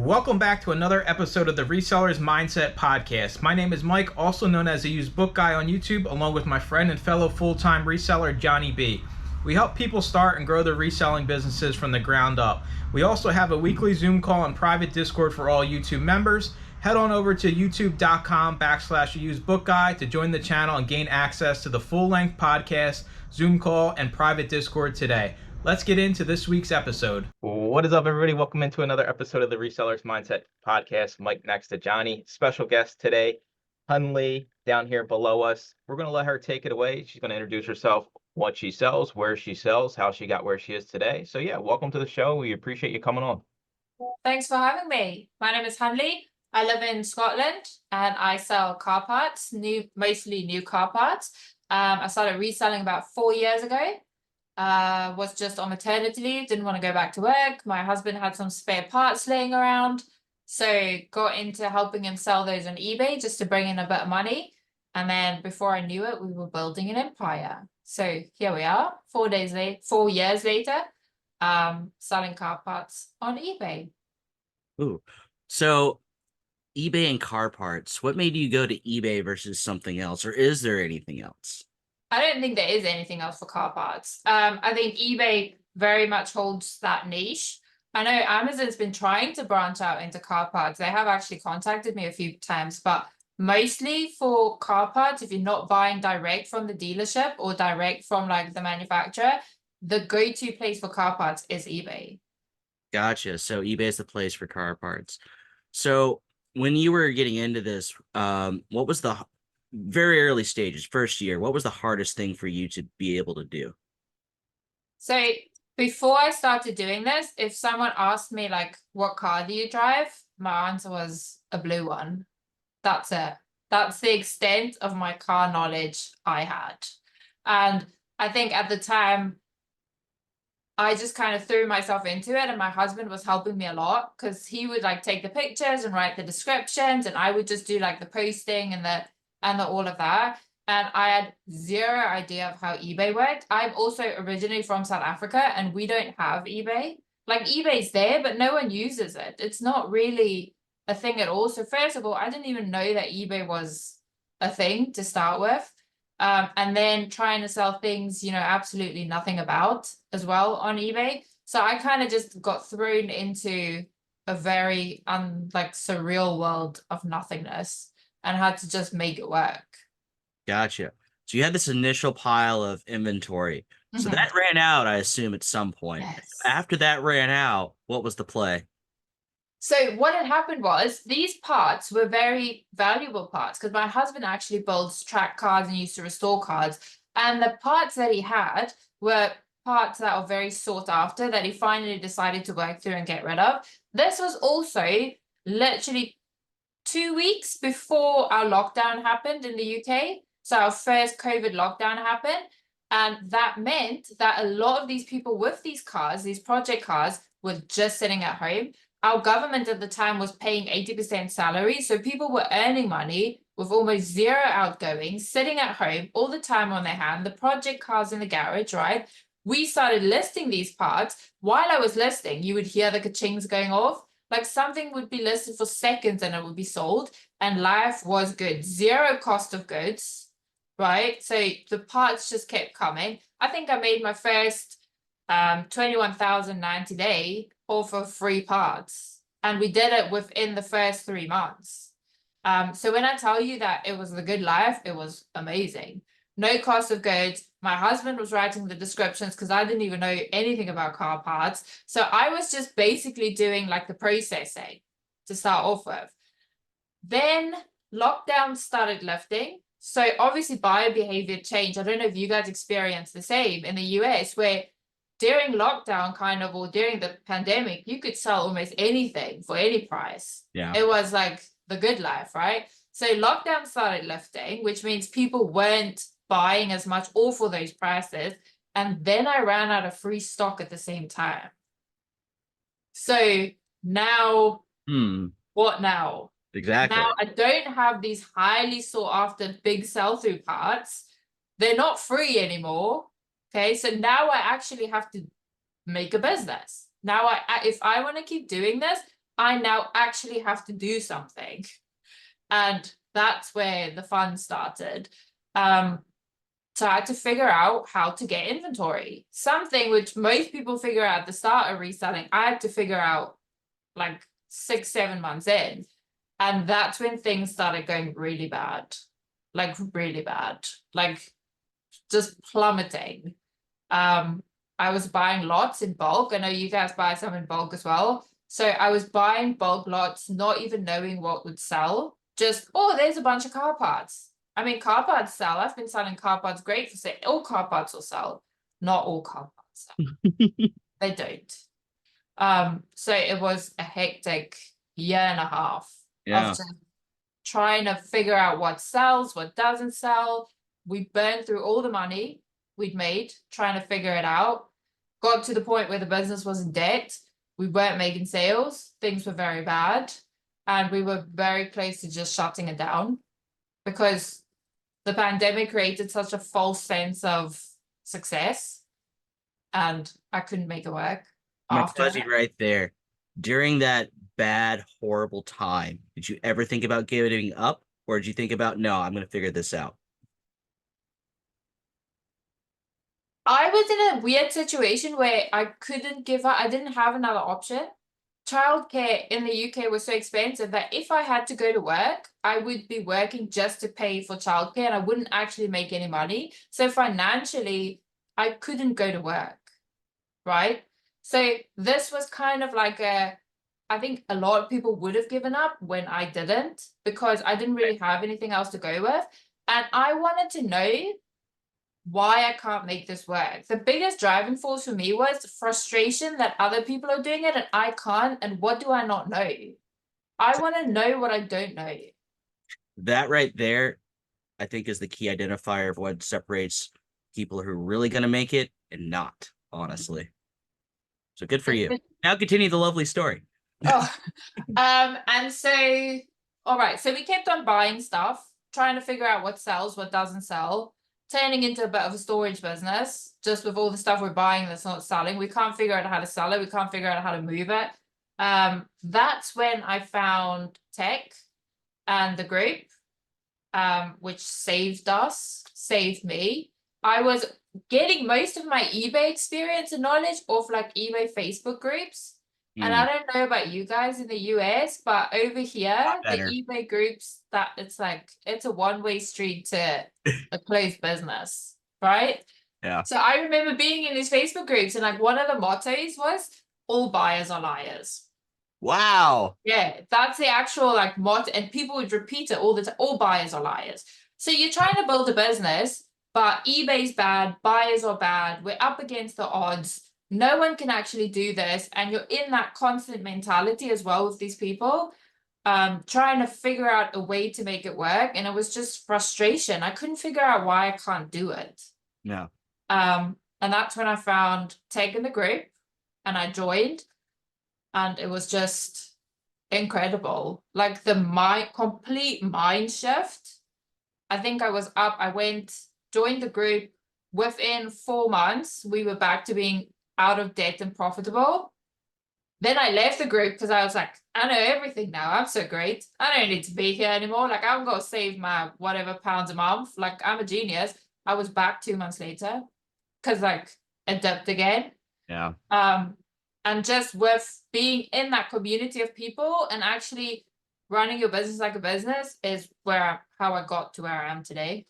Welcome back to another episode of the Reseller's Mindset Podcast. My name is Mike, also known as the Used Book Guy on YouTube, along with my friend and fellow full-time reseller, Johnny B. We help people start and grow their reselling businesses from the ground up. We also have a weekly Zoom call and private Discord for all YouTube members. Head on over to youtube.com/usedbookguy to join the channel and gain access to the full-length podcast, Zoom call, and private Discord today. Let's get into this week's episode. What is up, everybody? Welcome into another episode of the Reseller's Mindset Podcast. Mike next to Johnny. Special guest today, Hanli, down here below us. We're going to let her take it away. She's going to introduce herself, what she sells, where she sells, how she got where she is today. So yeah, welcome to the show. We appreciate you coming on. Thanks for having me. My name is Hanli. I live in Scotland and I sell car parts, mostly new car parts. I started reselling about 4 years ago. Was just on maternity leave, didn't want to go back to work. My husband had some spare parts laying around, so got into helping him sell those on eBay just to bring in a bit of money. And then before I knew it, we were building an empire. So here we are, 4 years later, selling car parts on eBay. Ooh, so eBay and car parts, what made you go to eBay versus something else, or is there anything else? I don't think there is anything else for car parts. I think eBay very much holds that niche. I know Amazon's been trying to branch out into car parts. They have actually contacted me a few times, but mostly for car parts, if you're not buying direct from the dealership or direct from like the manufacturer, the go-to place for car parts is eBay. Gotcha. So eBay is the place for car parts. So when you were getting into this, what was the very early stages, first year, what was the hardest thing for you to be able to do? So before I started doing this, if someone asked me like, what car do you drive? My answer was a blue one. That's it. That's the extent of my car knowledge I had. And I think at the time, I just kind of threw myself into it, and my husband was helping me a lot because he would like take the pictures and write the descriptions, and I would just do like the posting and the all of that. And I had zero idea of how eBay worked. I'm also originally from South Africa and we don't have eBay. Like eBay's there, but no one uses it. It's not really a thing at all. So first of all, I didn't even know that eBay was a thing to start with. And then trying to sell things, you know, absolutely nothing about as well on eBay. So I kind of just got thrown into a very surreal world of nothingness and had to just make it work. Gotcha. So you had this initial pile of inventory. So that ran out, I assume, at some point. Yes. After that ran out, what was the play? So what had happened was these parts were very valuable parts because my husband actually builds track cars and used to restore cars. And the parts that he had were parts that are very sought after that he finally decided to work through and get rid of. This was also literally 2 weeks before our lockdown happened in the UK. So our first COVID lockdown happened. And that meant that a lot of these people with these cars, these project cars, were just sitting at home. Our government at the time was paying 80% salary. So people were earning money with almost zero outgoings, sitting at home all the time on their hand, the project cars in the garage, right? We started listing these parts. While I was listing, you would hear the ka-chings going off. Like something would be listed for seconds and it would be sold, and life was good. Zero cost of goods, right? So the parts just kept coming. I think I made my first 21,090 day off of free parts, and we did it within the first 3 months. So when I tell you that it was the good life, it was amazing. No cost of goods. My husband was writing the descriptions because I didn't even know anything about car parts. So I was just basically doing like the processing to start off with. Then lockdown started lifting. So obviously buyer behavior changed. I don't know if you guys experienced the same in the US, where during lockdown or during the pandemic, you could sell almost anything for any price. Yeah. It was like the good life, right? So lockdown started lifting, which means people weren't buying as much or for those prices. And then I ran out of free stock at the same time. So now, what now? Exactly. Now I don't have these highly sought after big sell-through parts. They're not free anymore. Okay, so now I actually have to make a business. Now, if I want to keep doing this, I now actually have to do something. And that's where the fun started. So I had to figure out how to get inventory. Something which most people figure out at the start of reselling, I had to figure out like 6-7 months in. And that's when things started going really bad. Like really bad. Like just plummeting. I was buying lots in bulk. I know you guys buy some in bulk as well. So I was buying bulk lots, not even knowing what would sell. Just, oh, there's a bunch of car parts. I mean, car parts sell. I've been selling car parts great for sale. All car parts will sell. Not all car parts sell. They don't. So it was a hectic year and a half Yeah. of just trying to figure out what sells, what doesn't sell. We burned through all the money we'd made trying to figure it out. Got to the point where the business was in debt. We weren't making sales. Things were very bad. And we were very close to just shutting it down because the pandemic created such a false sense of success. And I couldn't make it work. My After fuzzy right there. During that bad, horrible time, did you ever think about giving up? Or did you think about, no, I'm going to figure this out? I was in a weird situation where I couldn't give up. I didn't have another option. Childcare in the UK was so expensive that if I had to go to work, I would be working just to pay for childcare and I wouldn't actually make any money. So financially, I couldn't go to work, right? So this was kind of like I think a lot of people would have given up when I didn't because I didn't really have anything else to go with. And I wanted to know why I can't make this work. The biggest driving force for me was frustration that other people are doing it and I can't. And what do I not know? I want to know what I don't know. That right there, I think, is the key identifier of what separates people who are really going to make it and not, honestly. So good for you. Now continue the lovely story. And so, all right. So we kept on buying stuff, trying to figure out what sells, what doesn't sell. Turning into a bit of a storage business, just with all the stuff we're buying that's not selling. We can't figure out how to sell it. We can't figure out how to move it. That's when I found tech and the group, which saved me. I was getting most of my eBay experience and knowledge off like eBay Facebook groups. And I don't know about you guys in the US, but over here, the eBay groups, that it's a one-way street to a closed business, right? Yeah. So I remember being in these Facebook groups and like one of the mottos was all buyers are liars. Wow. Yeah, that's the actual like motto, and people would repeat it all the time. All buyers are liars. So you're trying to build a business, but eBay's bad, buyers are bad, we're up against the odds. No one can actually do this. And you're in that constant mentality as well with these people, trying to figure out a way to make it work. And it was just frustration. I couldn't figure out why I can't do it. No. And that's when I found Tech in the group and I joined. And it was just incredible. Like the complete mind shift. I think I joined the group. Within 4 months, we were back to being out of debt and profitable. Then I left the group because I was like, I know everything now. I'm so great. I don't need to be here anymore. Like I'm going to save my whatever pounds a month. Like I'm a genius. I was back 2 months later because like adapt again. Yeah. And just with being in that community of people and actually running your business like a business is how I got to where I am today.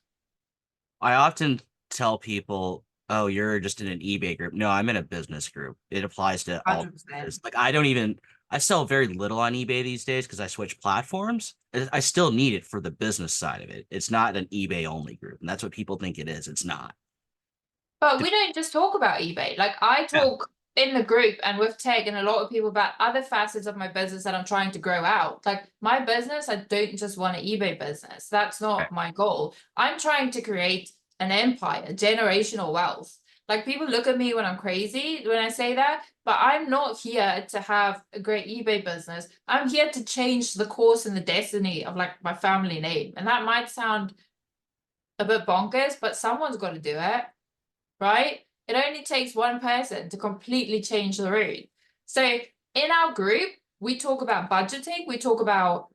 I often tell people, oh, you're just in an eBay group. No, I'm in a business group. It applies to all. 100%. Like I sell very little on eBay these days because I switch platforms. I still need it for the business side of it. It's not an eBay only group. And that's what people think it is. It's not. But we don't just talk about eBay. Like I talk in the group and with Tech and a lot of people about other facets of my business that I'm trying to grow out. Like my business, I don't just want an eBay business. That's not my goal. I'm trying to create an empire, generational wealth. Like people look at me when I'm crazy when I say that, but I'm not here to have a great eBay business. I'm here to change the course and the destiny of like my family name. And that might sound a bit bonkers, but someone's got to do it, right? It only takes one person to completely change the route. So in our group, we talk about budgeting, we talk about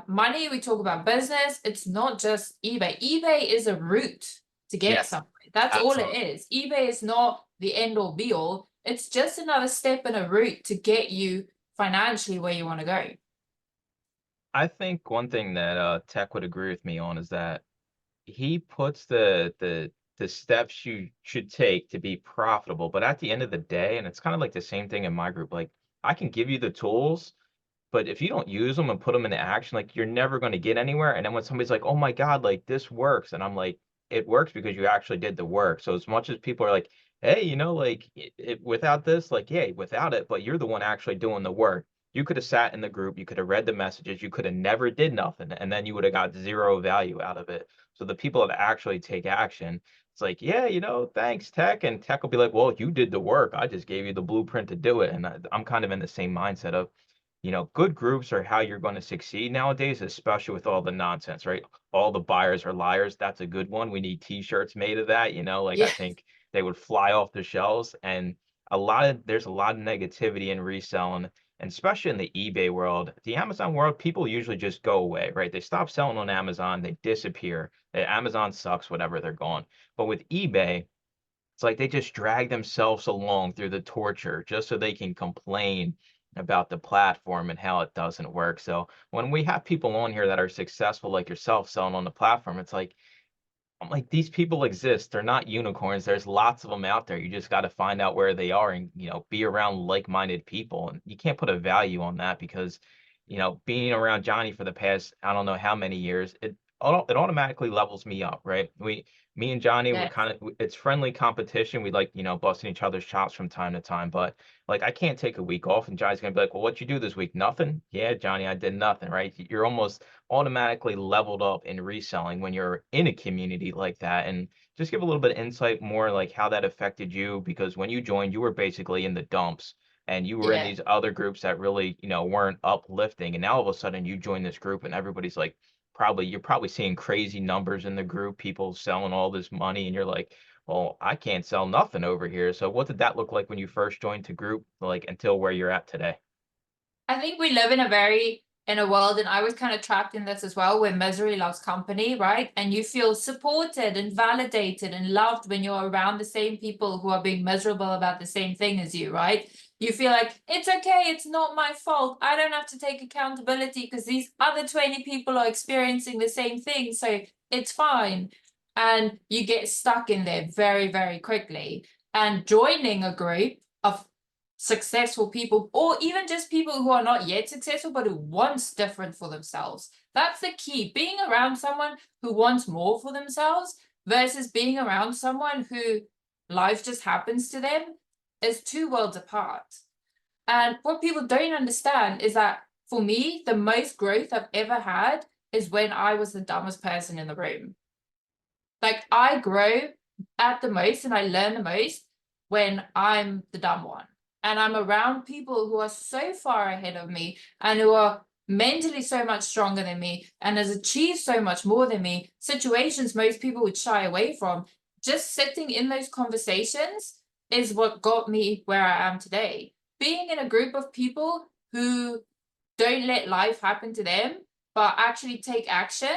money, we talk about business. It's not just eBay. eBay is a route to get Yes, somewhere. That's all it absolutely. is. eBay is not the end all be all. It's just another step in a route to get you financially where you want to go. I think one thing that Tech would agree with me on is that he puts the steps you should take to be profitable. But at the end of the day, and it's kind of like the same thing in my group, like I can give you the tools, but if you don't use them and put them into action, like you're never going to get anywhere. And then when somebody's like, "Oh my God, like this works," and I'm like, "It works because you actually did the work." So as much as people are like, "Hey, like without this, like yeah, without it," but you're the one actually doing the work. You could have sat in the group, you could have read the messages, you could have never did nothing, and then you would have got zero value out of it. So the people that actually take action, it's like, yeah, thanks, Tech, and Tech will be like, "Well, you did the work. I just gave you the blueprint to do it," and I'm kind of in the same mindset of good groups are how you're going to succeed nowadays, especially with all the nonsense, right? All the buyers are liars. That's a good one. We need t-shirts made of that, like I Yeah. think they would fly off the shelves. And there's a lot of negativity in reselling, and especially in the eBay world. The Amazon world, people usually just go away, right? They stop selling on Amazon, they disappear. Amazon sucks, whatever, they're gone. But with eBay, it's like they just drag themselves along through the torture just so they can complain about the platform and how it doesn't work. So when we have people on here that are successful like yourself selling on the platform, it's like I'm like, these people exist. They're not unicorns. There's lots of them out there. You just got to find out where they are and, be around like-minded people. And you can't put a value on that because, being around Johnny for the past, I don't know how many years, it automatically levels me up, right? Me and Johnny, we're Yeah. kind of, it's friendly competition. We like, busting each other's chops from time to time, but like, I can't take a week off and Johnny's going to be like, well, what'd you do this week? Nothing. Yeah, Johnny, I did nothing, right? You're almost automatically leveled up in reselling when you're in a community like that. And just give a little bit of insight more like how that affected you, because when you joined, you were basically in the dumps and you were in Yeah. these other groups that really, weren't uplifting. And now all of a sudden you join this group and everybody's like, you're probably seeing crazy numbers in the group, people selling all this money, and you're like, well, I can't sell nothing over here. So what did that look like when you first joined the group, like until where you're at today? I think we live in a world, and I was kind of trapped in this as well, where misery loves company, right? And you feel supported and validated and loved when you're around the same people who are being miserable about the same thing as you, right? You feel like it's okay, it's not my fault. I don't have to take accountability because these other 20 people are experiencing the same thing, so it's fine. And you get stuck in there very, very quickly. And joining a group of successful people, or even just people who are not yet successful but who wants different for themselves, that's the key. Being around someone who wants more for themselves versus being around someone who life just happens to them is two worlds apart. And what people don't understand is that for me, the most growth I've ever had is when I was the dumbest person in the room. Like, I grow at the most and I learn the most when I'm the dumb one. And I'm around people who are so far ahead of me and who are mentally so much stronger than me and has achieved so much more than me, situations most people would shy away from. Just sitting in those conversations is what got me where I am today. Being in a group of people who don't let life happen to them, but actually take action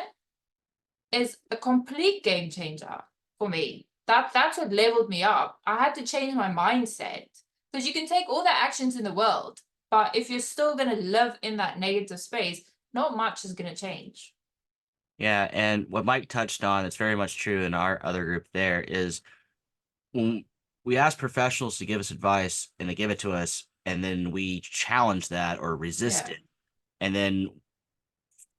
is a complete game changer for me. That's what leveled me up. I had to change my mindset because you can take all the actions in the world, but if you're still going to live in that negative space, not much is going to change. Yeah, and what Mike touched on, it's very much true in our other group there, is when we ask professionals to give us advice and they give it to us, and then we challenge that or resist Yeah. it. And then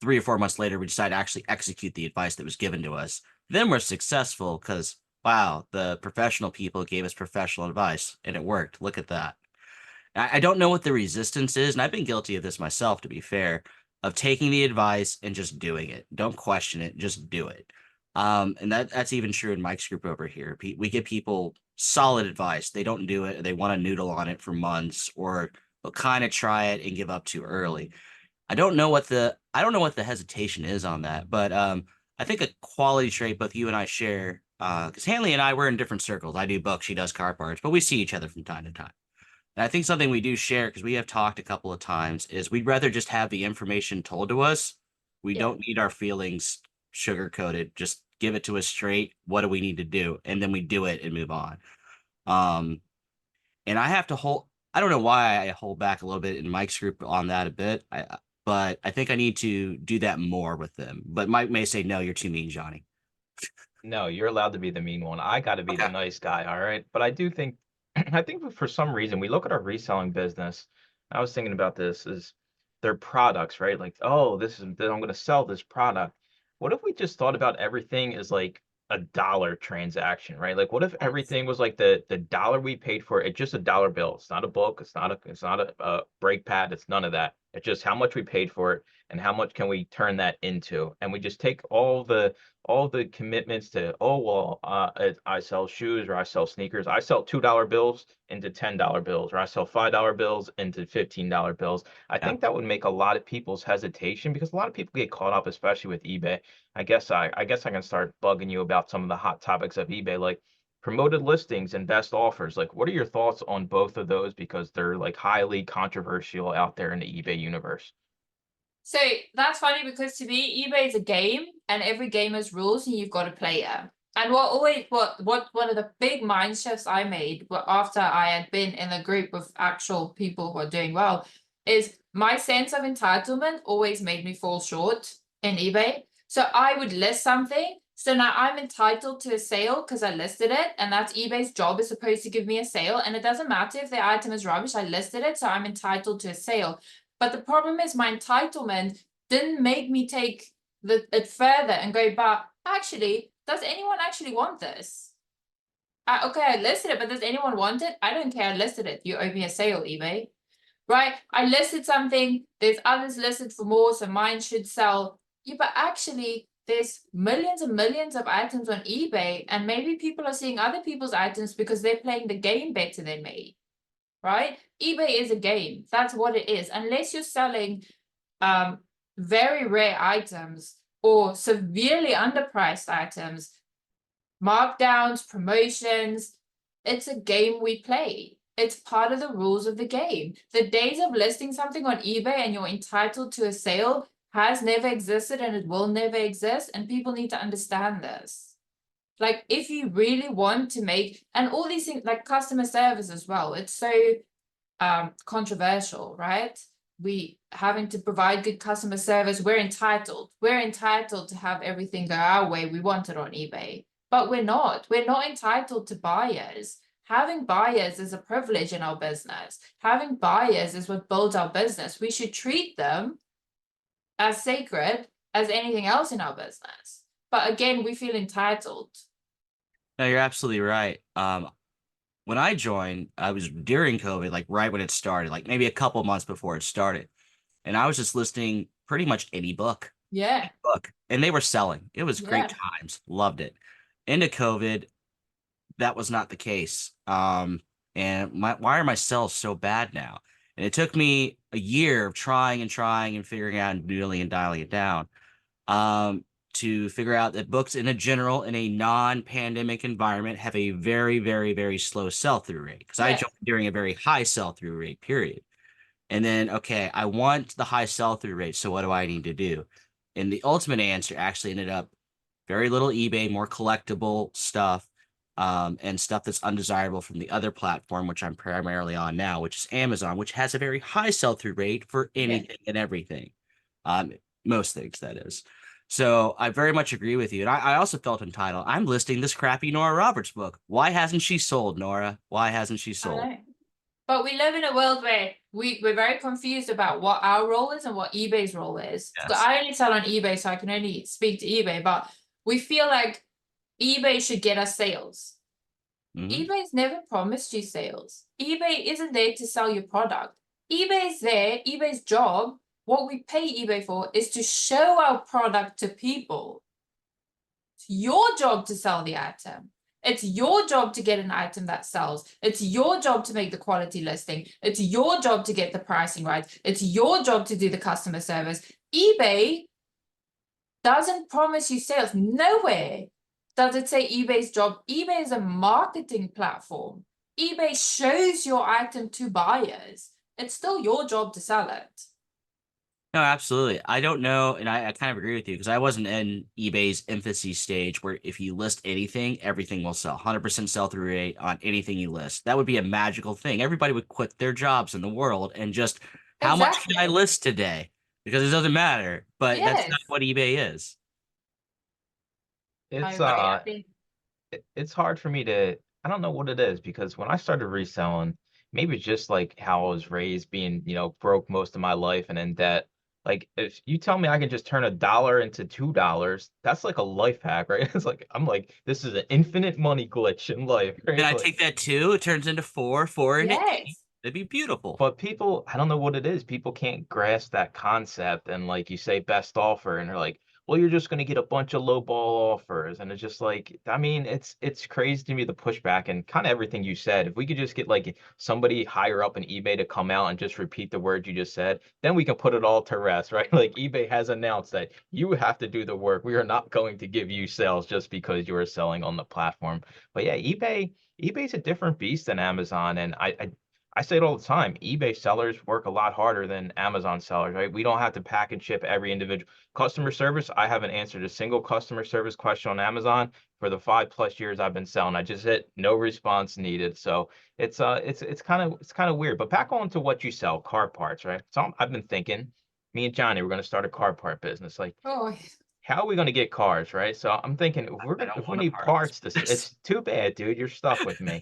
3 or 4 months later, we decide to actually execute the advice that was given to us. Then we're successful because, wow, the professional people gave us professional advice and it worked. Look at that. I don't know what the resistance is, and I've been guilty of this myself, to be fair, of taking the advice and just doing it. Don't question it, just do it. And that's even true in Mike's group over here. We give people solid advice. They don't do it. They want to noodle on it for months, or they'll kind of try it and give up too early. I don't know what the hesitation is on that, but I think a quality trait both you and I share, because Hanley and I, we're in different circles. I do books, she does car parts, but we see each other from time to time. And I think something we do share, because we have talked a couple of times, is we'd rather just have the information told to us. We Yeah. don't need our feelings sugar coated. Just give it to us straight. What do we need to do? And then we do it and move on. Um, and I have to hold, I don't know why I hold back a little bit in Mike's group on that a bit. But I think I need to do that more with them. But Mike may say, no, you're too mean, Johnny. No, you're allowed to be the mean one. I got to be the Okay. nice guy, all right? But I do think, I think for some reason, we look at our reselling business. I was thinking about this is their products, right? Like, oh, I'm going to sell this product. What if we just thought about everything as like a dollar transaction, right? Like, what if Yes. everything was like the dollar we paid for it, just a dollar bill? It's not a book. It's not a brake pad. It's none of that. It's just how much we paid for it and how much can we turn that into? And we just take all the commitments to, oh, well, I sell shoes or I sell sneakers. I sell $2 bills into $10 bills, or I sell $5 bills into $15 bills. I Yeah. think that would make a lot of people's hesitation because a lot of people get caught up, especially with eBay. I guess I can start bugging you about some of the hot topics of eBay, like promoted listings and best offers. Like, what are your thoughts on both of those? Because they're like highly controversial out there in the eBay universe. So that's funny because to me, eBay is a game and every game has rules and you've got to play them. And what one of the big mind shifts I made after I had been in a group of actual people who are doing well is my sense of entitlement always made me fall short in eBay. So I would list something. So now I'm entitled to a sale because I listed it, and that's eBay's job is supposed to give me a sale. And it doesn't matter if the item is rubbish, I listed it, so I'm entitled to a sale. But the problem is my entitlement didn't make me take it further and go, but actually, does anyone actually want this? Okay, I listed it, but does anyone want it? I don't care, I listed it. You owe me a sale, eBay. Right? I listed something, there's others listed for more, so mine should sell. Yeah, but actually, there's millions and millions of items on eBay, and maybe people are seeing other people's items because they're playing the game better than me. Right? eBay is a game. That's what it is. Unless you're selling very rare items or severely underpriced items, markdowns, promotions, it's a game we play. It's part of the rules of the game. The days of listing something on eBay and you're entitled to a sale has never existed and it will never exist, and people need to understand this. Like, if you really want to make, and all these things like customer service as well, it's so controversial, right? We having to provide good customer service, we're entitled to have everything go our way. We want it on eBay, but we're not entitled to buyers. Having buyers is a privilege in our business. Having buyers is what builds our business. We should treat them as sacred as anything else in our business. But again, we feel entitled. No, you're absolutely right. When I joined, I was during COVID, like right when it started, like maybe a couple months before it started. And I was just listing pretty much any book. Yeah. Book. And they were selling. It was great Yeah. times. Loved it. Into COVID, that was not the case. And why are my sales so bad now? And it took me a year of trying and figuring out and dealing and dialing it down. To figure out that books in a general, in a non-pandemic environment, have a very, very, very slow sell-through rate. Because I Yeah. joined during a very high sell-through rate period. And then, okay, I want the high sell-through rate, so what do I need to do? And the ultimate answer actually ended up very little eBay, more collectible stuff, and stuff that's undesirable from the other platform, which I'm primarily on now, which is Amazon, which has a very high sell-through rate for anything and everything. Most things, that is. So I very much agree with you. And I also felt entitled. I'm listing this crappy Nora Roberts book. Why hasn't she sold, Nora? Why hasn't she I sold? know. But we live in a world where we're very confused about what our role is and what eBay's role is. So Yes. I only sell on eBay, so I can only speak to eBay, but we feel like eBay should get us sales. Mhm. eBay's never promised you sales. eBay isn't there to sell your product. eBay's there, eBay's job, what we pay eBay for is to show our product to people. It's your job to sell the item. It's your job to get an item that sells. It's your job to make the quality listing. It's your job to get the pricing right. It's your job to do the customer service. eBay doesn't promise you sales. Nowhere does it say eBay's job. eBay is a marketing platform. eBay shows your item to buyers. It's still your job to sell it. No, absolutely. I don't know, and I kind of agree with you because I wasn't in eBay's infancy stage where if you list anything, everything will sell. 100% sell-through rate on anything you list. That would be a magical thing. Everybody would quit their jobs in the world and just, how much can I Exactly. list today? Because it doesn't matter. But that's not Yes, what eBay is. I It's agree. I think it's hard for me to, I don't know what it is, because when I started reselling, maybe it's just like how I was raised, being, broke most of my life and in debt. Like if you tell me I can just turn $1 into $2, that's like a life hack, right? It's like I'm like, this is an infinite money glitch in life, And right? I Like, take that too. It turns into four into eight. yes. That'd be beautiful. but people, I don't know what it is. People can't grasp that concept. And like you say, best offer, and they're like, well, you're just going to get a bunch of low ball offers. And it's just like, I mean, it's crazy to me, the pushback and kind of everything you said. If we could just get like somebody higher up in eBay to come out and just repeat the words you just said, then we can put it all to rest, right? Like eBay has announced that you have to do the work. We are not going to give you sales just because you are selling on the platform. But yeah, eBay's a different beast than Amazon. And I say it all the time. eBay sellers work a lot harder than Amazon sellers, right? We don't have to pack and ship every individual customer service. I haven't answered a single customer service question on Amazon for the 5+ years I've been selling. I just hit no response needed. So it's kind of weird. But back on to what you sell, car parts, right? So I've been thinking, me and Johnny, we're going to start a car part business. Like, Oh, how are we going to get cars, right? So I'm thinking, I don't if we want a need part of this parts, this business. it's too bad, dude. You're stuck with me.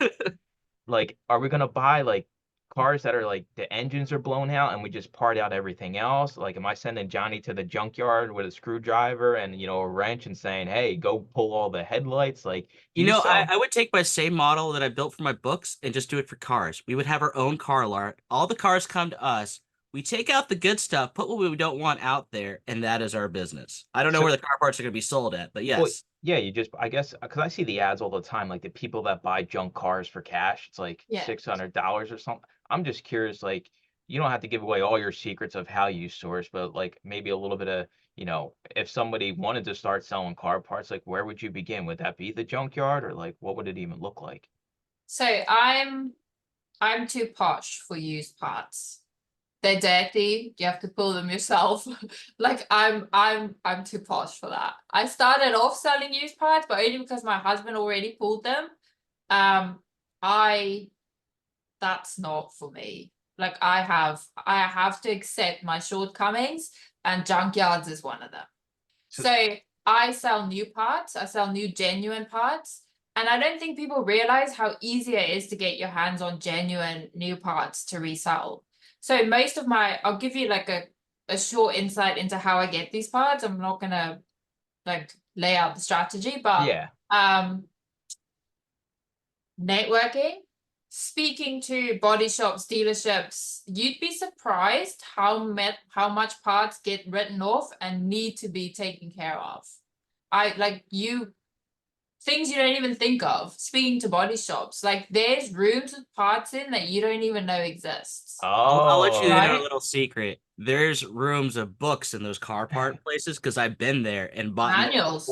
Like, are we gonna buy like cars that are like the engines are blown out and we just part out everything else? Like, am I sending Johnny to the junkyard with a screwdriver and a wrench and saying, "Hey, go pull all the headlights"? Like, do You you know, sell? I would take my same model that I built for my books and just do it for cars. We would have our own car lot. All the cars come to us. We take out the good stuff, put what we don't want out there, and that is our business. I don't know where So, the car parts are going to be sold at, but well, yes. yeah, you just, I guess, because I see the ads all the time, like the people that buy junk cars for cash. It's like yeah. $600 or something. I'm just curious, like, you don't have to give away all your secrets of how you source, but like maybe a little bit of, if somebody wanted to start selling car parts, like where would you begin? Would that be the junkyard, or like what would it even look like? So I'm too posh for used parts. They're dirty. You have to pull them yourself. Like I'm too posh for that. I started off selling used parts, but only because my husband already pulled them. Um, I that's not for me. Like I have to accept my shortcomings, and junkyards is one of them. So So I sell new parts, I sell new genuine parts, and I don't think people realize how easy it is to get your hands on genuine new parts to resell. So most of I'll give you like a short insight into how I get these parts. I'm not gonna like lay out the strategy, but yeah. um networking, speaking to body shops, dealerships, you'd be surprised how much parts get written off and need to be taken care of. I like you things you don't even think of. Speaking to body shops, like there's rooms with parts in that you don't even know exists, I'll let you in on a Oh, right? little secret. There's rooms of books in those car part places because I've been there and bought Manuals,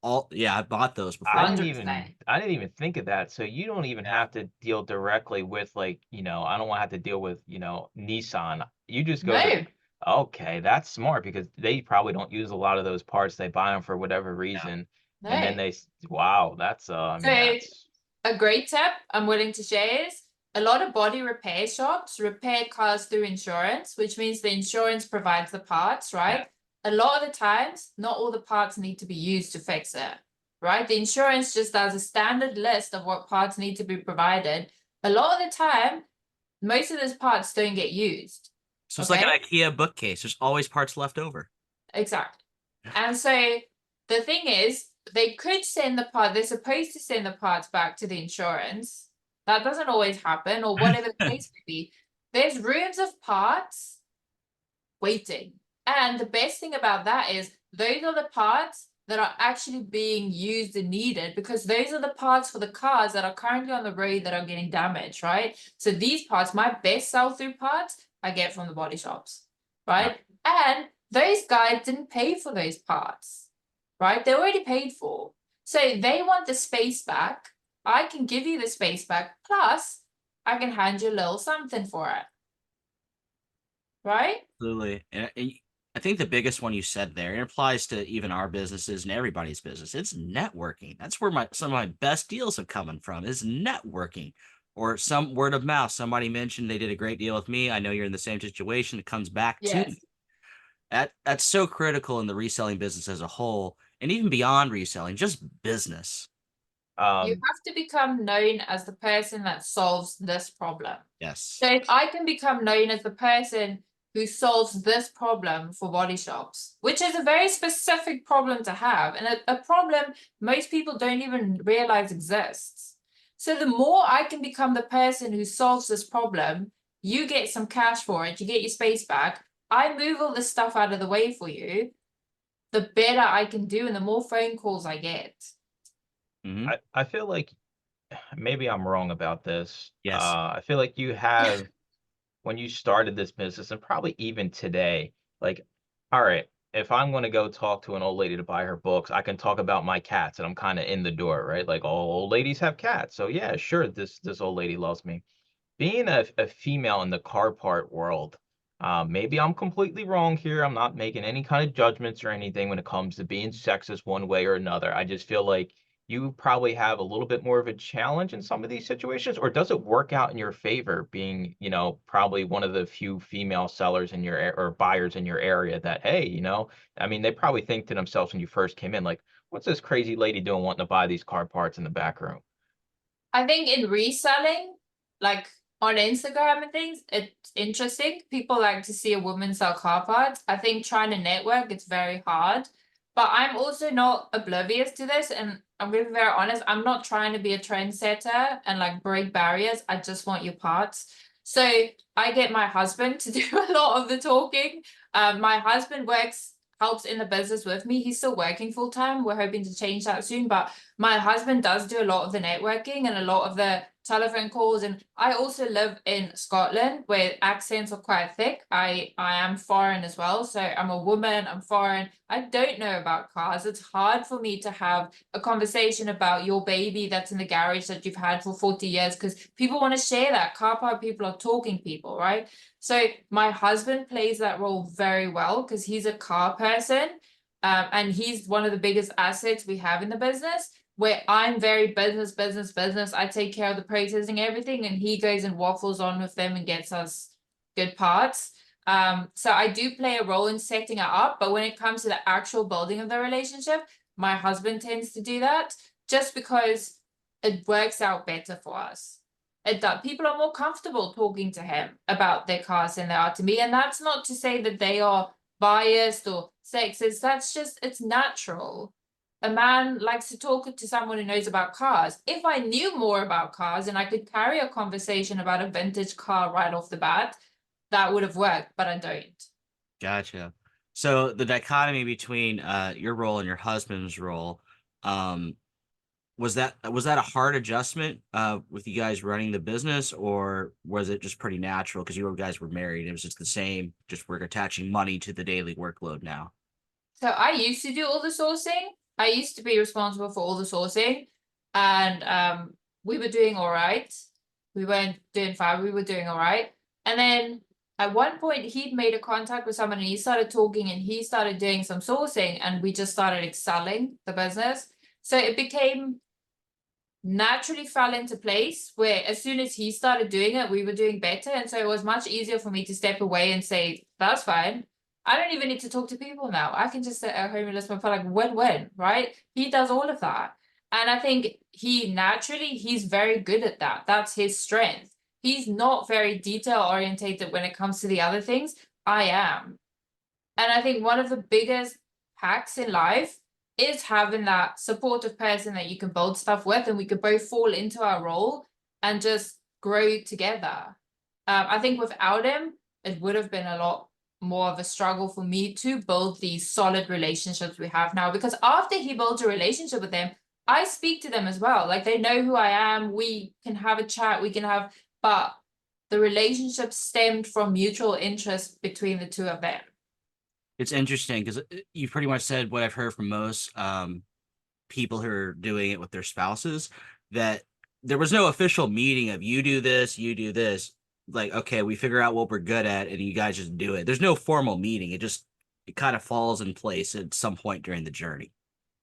all. Yeah, I bought those I before. didn't 100%. even I didn't even think of that. So you don't even Yeah. have to deal directly with, like, I don't want to have to deal with, Nissan. You just go to, No, okay, that's smart, because they probably don't use a lot of those parts. They buy them for whatever reason. And then no. wow, that's I So mean, that's a great tip I'm willing to share is a lot of body repair shops repair cars through insurance, which means the insurance provides the parts, yeah. right? A lot of the times, not all the parts need to be used to fix it, right? The insurance just does a standard list of what parts need to be provided. A lot of the time, most of those parts don't get used. So it's like an Okay, IKEA bookcase. There's always parts left over. exactly. And so the thing is, they could send the part, they're supposed to send the parts back to the insurance. That doesn't always happen, or whatever the case may be. There's rooms of parts waiting. And the best thing about that is those are the parts that are actually being used and needed, because those are the parts for the cars that are currently on the road that are getting damaged, right? So these parts, my best sell-through parts, I get from the body shops, Uh, right? And those guys didn't pay for those parts, right? They already paid for. So they want the space back. I can give you the space back. Plus, I can hand you a little something for it. Right? Absolutely. And I think the biggest one you said there, it applies to even our businesses and everybody's business. It's networking. That's where some of my best deals have come from, is networking, or some word of mouth. Somebody mentioned they did a great deal with me. I know you're in the same situation. It comes back to Yes. me. That's so critical in the reselling business as a whole, and even beyond reselling, just business. You have to become known as the person that solves this problem. Yes. So if I can become known as the person who solves this problem for body shops, which is a very specific problem to have, and a problem most people don't even realize exists. So the more I can become the person who solves this problem, you get some cash for it, you get your space back, I move all this stuff out of the way for you, the better I can do and the more phone calls I get. I feel like maybe I'm wrong about this. Yes. I feel like you have, when you started this business, and probably even today, like, all right, if I'm going to go talk to an old lady to buy her books, I can talk about my cats, and I'm kind of in the door, right? Like, all old ladies have cats, so yeah, sure, this old lady loves me. Being a female in the car part world, maybe I'm completely wrong here. I'm not making any kind of judgments or anything when it comes to being sexist one way or another. I just feel like you probably have a little bit more of a challenge in some of these situations, or does it work out in your favor being, probably one of the few female sellers in your or buyers in your area that, hey, I mean, they probably think to themselves when you first came in, like, what's this crazy lady doing wanting to buy these car parts in the back room? I think in reselling, like on Instagram and things, it's interesting. People like to see a woman sell car parts. I think trying to network, it's very hard. But I'm also not oblivious to this. And I'm going to be very honest, I'm not trying to be a trendsetter and like break barriers. I just want your parts. So I get my husband to do a lot of the talking. My husband helps in the business with me. He's still working full time. We're hoping to change that soon. But my husband does do a lot of the networking and a lot of the telephone calls. And I also live in Scotland where accents are quite thick. I am foreign as well. So I'm a woman, I'm foreign. I don't know about cars. It's hard for me to have a conversation about your baby that's in the garage that you've had for 40 years because people want to share that. Car park people are talking people, right? So my husband plays that role very well because he's a car person. And he's one of the biggest assets we have in the business, where I'm very business. I take care of the processing, everything, and he goes and waffles on with them and gets us good parts. So I do play a role in setting it up, but when it comes to the actual building of the relationship, my husband tends to do that just because it works out better for us. It does. People are more comfortable talking to him about their cars than they are to me. And that's not to say that they are biased or sexist. That's just, it's natural. A man likes to talk to someone who knows about cars. If I knew more about cars and I could carry a conversation about a vintage car right off the bat, that would have worked, but I don't. Gotcha. So the dichotomy between your role and your husband's role, was that a hard adjustment with you guys running the business, or was it just pretty natural because you guys were married? It was just the same, just we're attaching money to the daily workload now. So I used to do all the sourcing. I used to be responsible for all the sourcing, and we were doing all right. We weren't doing fine. We were doing all right. And then at one point, he'd made a contact with someone, and he started talking, and he started doing some sourcing, and we just started excelling the business. So it became naturally fell into place where as soon as he started doing it, we were doing better. And so it was much easier for me to step away and say, that's fine. I don't even need to talk to people now. I can just sit at home and listen for like win-win, right? He does all of that. And I think he's very good at that. That's his strength. He's not very detail orientated when it comes to the other things. I am. And I think one of the biggest hacks in life is having that supportive person that you can build stuff with, and we could both fall into our role and just grow together. I think without him, it would have been a lot more of a struggle for me to build these solid relationships we have now, because after he builds a relationship with them, I speak to them as well. Like they know who I am. We can have a chat. But the relationship stemmed from mutual interest between the two of them. It's interesting because you pretty much said what I've heard from most people who are doing it with their spouses, that there was no official meeting of you do this, you do this. Like, okay, we figure out what we're good at and you guys just do it. There's no formal meeting. It kind of falls in place at some point during the journey.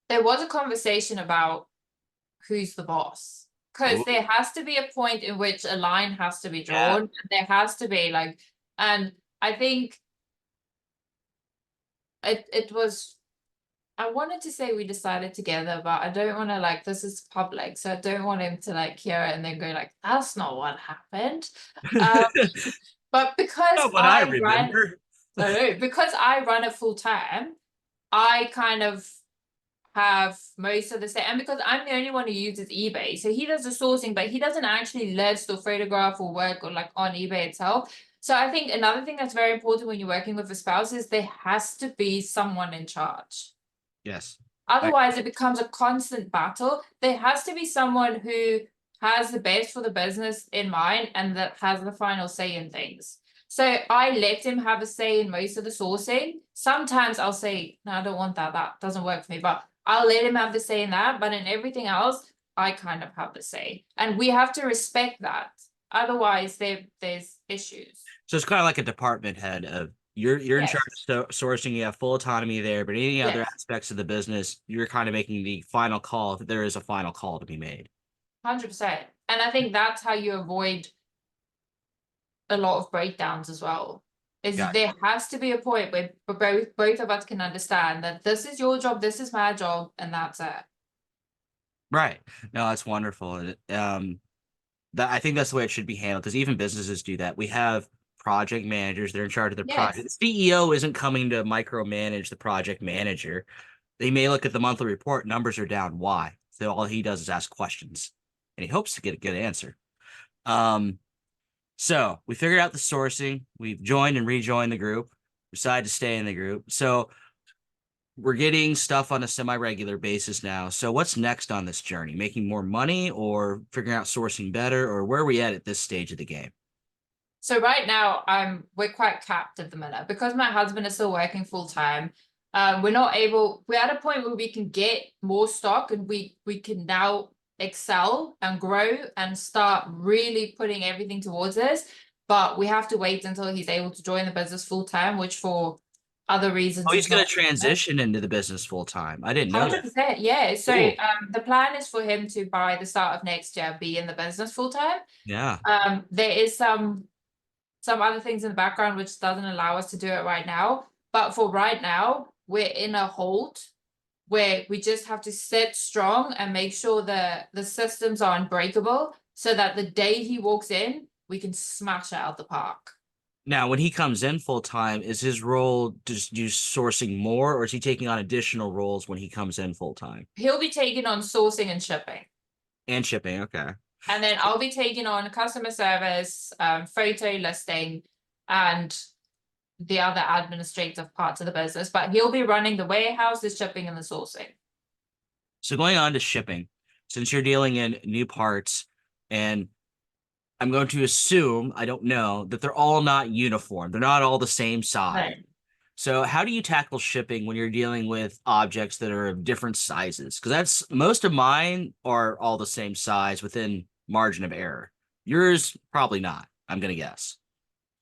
There was a conversation about who's the boss, because there has to be a point in which a line has to be drawn. Yeah. There has to be like, and I think it was, I wanted to say we decided together, but I don't want to, like, this is public, so I don't want him to like hear it and then go like, that's not what happened. But because Not what I I ran, remember. no, because I run it full time, I kind of have most of the say, and because I'm the only one who uses eBay, so he does the sourcing, but he doesn't actually list or photograph or work or like on eBay itself. So I think another thing that's very important when you're working with a spouse is there has to be someone in charge. Yes. Otherwise, it becomes a constant battle. There has to be someone who has the best for the business in mind and that has the final say in things. So I let him have a say in most of the sourcing. Sometimes I'll say, no, I don't want that. That doesn't work for me. But I'll let him have the say in that. But in everything else, I kind of have the say. And we have to respect that. Otherwise, there's issues. So it's kind of like a department head of you're in Yes. charge of sourcing, you have full autonomy there, but any other Yes. aspects of the business, you're kind of making the final call if there is a final call to be made. 100%. And I think that's how you avoid a lot of breakdowns as well. Is Gotcha. there has to be a point where both of us can understand that this is your job, this is my job, and that's it. Right. No, that's wonderful. That I think that's the way it should be handled because even businesses do that. We have project managers, they're in charge of their project. Yes. The CEO isn't coming to micromanage the project manager. They may look at the monthly report, numbers are down. Why? So all he does is ask questions and he hopes to get a good answer. So we figured out the sourcing. We've joined and rejoined the group, decided to stay in the group. So we're getting stuff on a semi-regular basis now. So what's next on this journey? Making more money or figuring out sourcing better, or where are we at this stage of the game? So right now, we're quite capped at the minute because my husband is still working full time. We're at a point where we can get more stock and we can now excel and grow and start really putting everything towards this. But we have to wait until he's able to join the business full time, which for other reasons. Oh, he's is going not to transition into the business full time. I didn't know that. 100%, yeah. So Cool. the plan is for him to, by the start of next year, be in the business full time. Yeah. There is some other things in the background which doesn't allow us to do it right now. But for right now, we're in a hold where we just have to sit strong and make sure that the systems are unbreakable so that the day he walks in, we can smash it out the park. Now, when he comes in full time, is his role just do sourcing more, or is he taking on additional roles when he comes in full time? He'll be taking on sourcing and shipping. And shipping, okay. And then I'll be taking on customer service, photo listing, and the other administrative parts of the business. But he'll be running the warehouse, the shipping, and the sourcing. So going on to shipping, since you're dealing in new parts, and I'm going to assume, I don't know, that they're all not uniform. They're not all the same size. Right. So how do you tackle shipping when you're dealing with objects that are of different sizes? Because that's most of mine are all the same size within margin of error. Yours probably not, I'm gonna guess.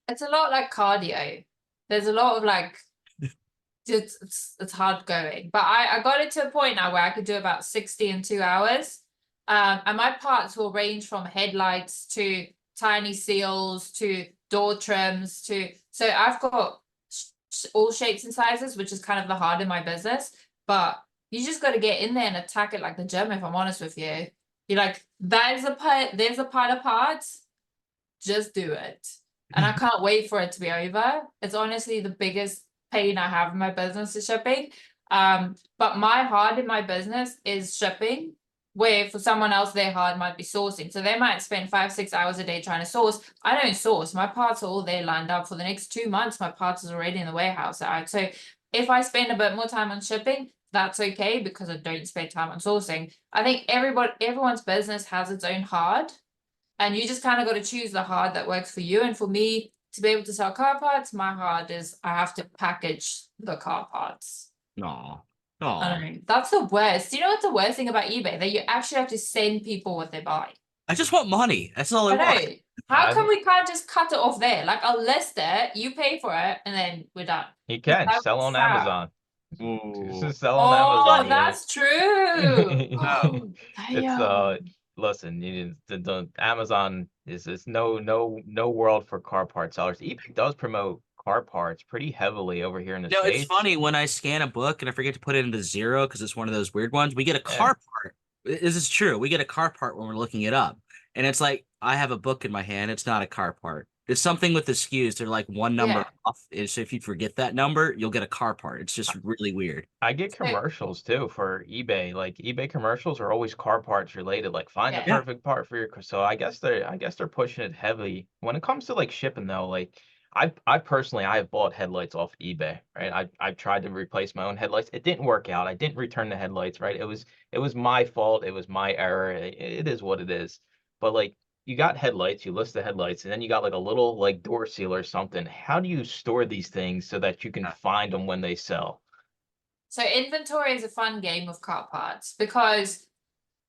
It's a lot like cardio. There's a lot of like it's hard going. But I got it to a point now where I could do about 60 in 2 hours. And my parts will range from headlights to tiny seals to door trims to, so I've got all shapes and sizes, which is kind of the hard in my business. But you just got to get in there and attack it like the gym, if I'm honest with you. You're like, there's a pile of parts, just do it. And I can't wait for it to be over. It's honestly the biggest pain I have in my business is shipping. But my hard in my business is shipping, where for someone else their hard might be sourcing. So they might spend 5-6 hours a day trying to source. I don't source. My parts are all there lined up for the next 2 months. My parts is already in the warehouse. So if I spend a bit more time on shipping, that's okay because I don't spend time on sourcing. I think everyone's business has its own hard, and you just kind of got to choose the hard that works for you. And for me to be able to sell car parts, my hard is I have to package the car parts. No. I don't know. That's the worst. Do you know what's the worst thing about eBay? That you actually have to send people what they buy. I just want money. That's all I I want. know. How come I'm, we can't just cut it off there? Like, I'll list it, you pay for it, and then we're done. you Because can that sell was on sad. Amazon. Ooh. Just sell on Oh, Amazon. that's true. Oh. It's Damn. listen, the Amazon is no world for car part sellers. eBay does promote car parts pretty heavily over here in the No, it's States. funny when I scan a book and I forget to put it into zero because it's one of those weird ones. We get a Yeah. car part. This is true. We get a car part when we're looking it up. And it's like, I have a book in my hand. It's not a car part. It's something with the SKUs. They're like one number Yeah. off. And so if you forget that number, you'll get a car part. It's just really weird. I get So, commercials too for eBay. Like eBay commercials are always car parts related. Like find the yeah. Yeah. perfect part for your car. So I guess they're pushing it heavy. When it comes to like shipping though, like I personally I have bought headlights off eBay, right? I've tried to replace my own headlights. It didn't work out. I didn't return the headlights, right? It was my fault. It was my error. It is what it is. But like you got headlights, you list the headlights, and then you got like a little like door seal or something. How do you store these things so that you can find them when they sell? So inventory is a fun game with car parts because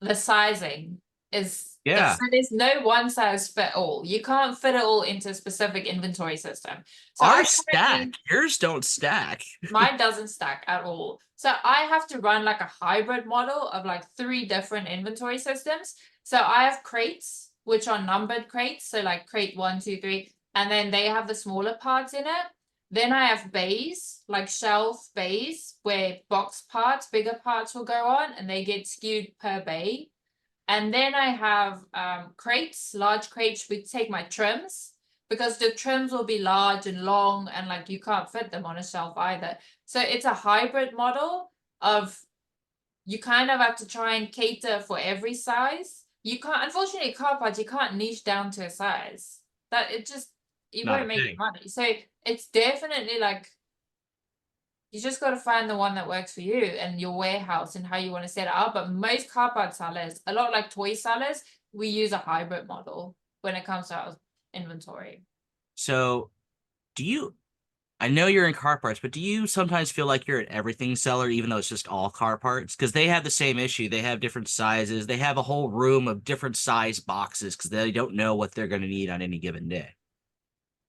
the sizing is Yeah. there's no one size fit all. You can't fit it all into a specific inventory system. So I Ours currently stack. Yours don't stack. mine doesn't stack at all. So I have to run like a hybrid model of like 3 different inventory systems. So I have crates, which are numbered crates. So like crate 1, 2, 3, and then they have the smaller parts in it. Then I have bays, like shelf bays, where box parts, bigger parts will go on, and they get skewed per bay. And then I have crates, large crates, we take my trims because the trims will be large and long and like you can't fit them on a shelf either. So it's a hybrid model of you kind of have to try and cater for every size. You can't, unfortunately, car parts, you can't niche down to a size. That it just, you Not won't a make thing. money. So it's definitely like you just got to find the one that works for you and your warehouse and how you want to set it up. But most car part sellers, a lot like toy sellers, we use a hybrid model when it comes to our inventory. So do you I know you're in car parts, but do you sometimes feel like you're an everything seller, even though it's just all car parts? Because they have the same issue. They have different sizes. They have a whole room of different size boxes because they don't know what they're going to need on any given day.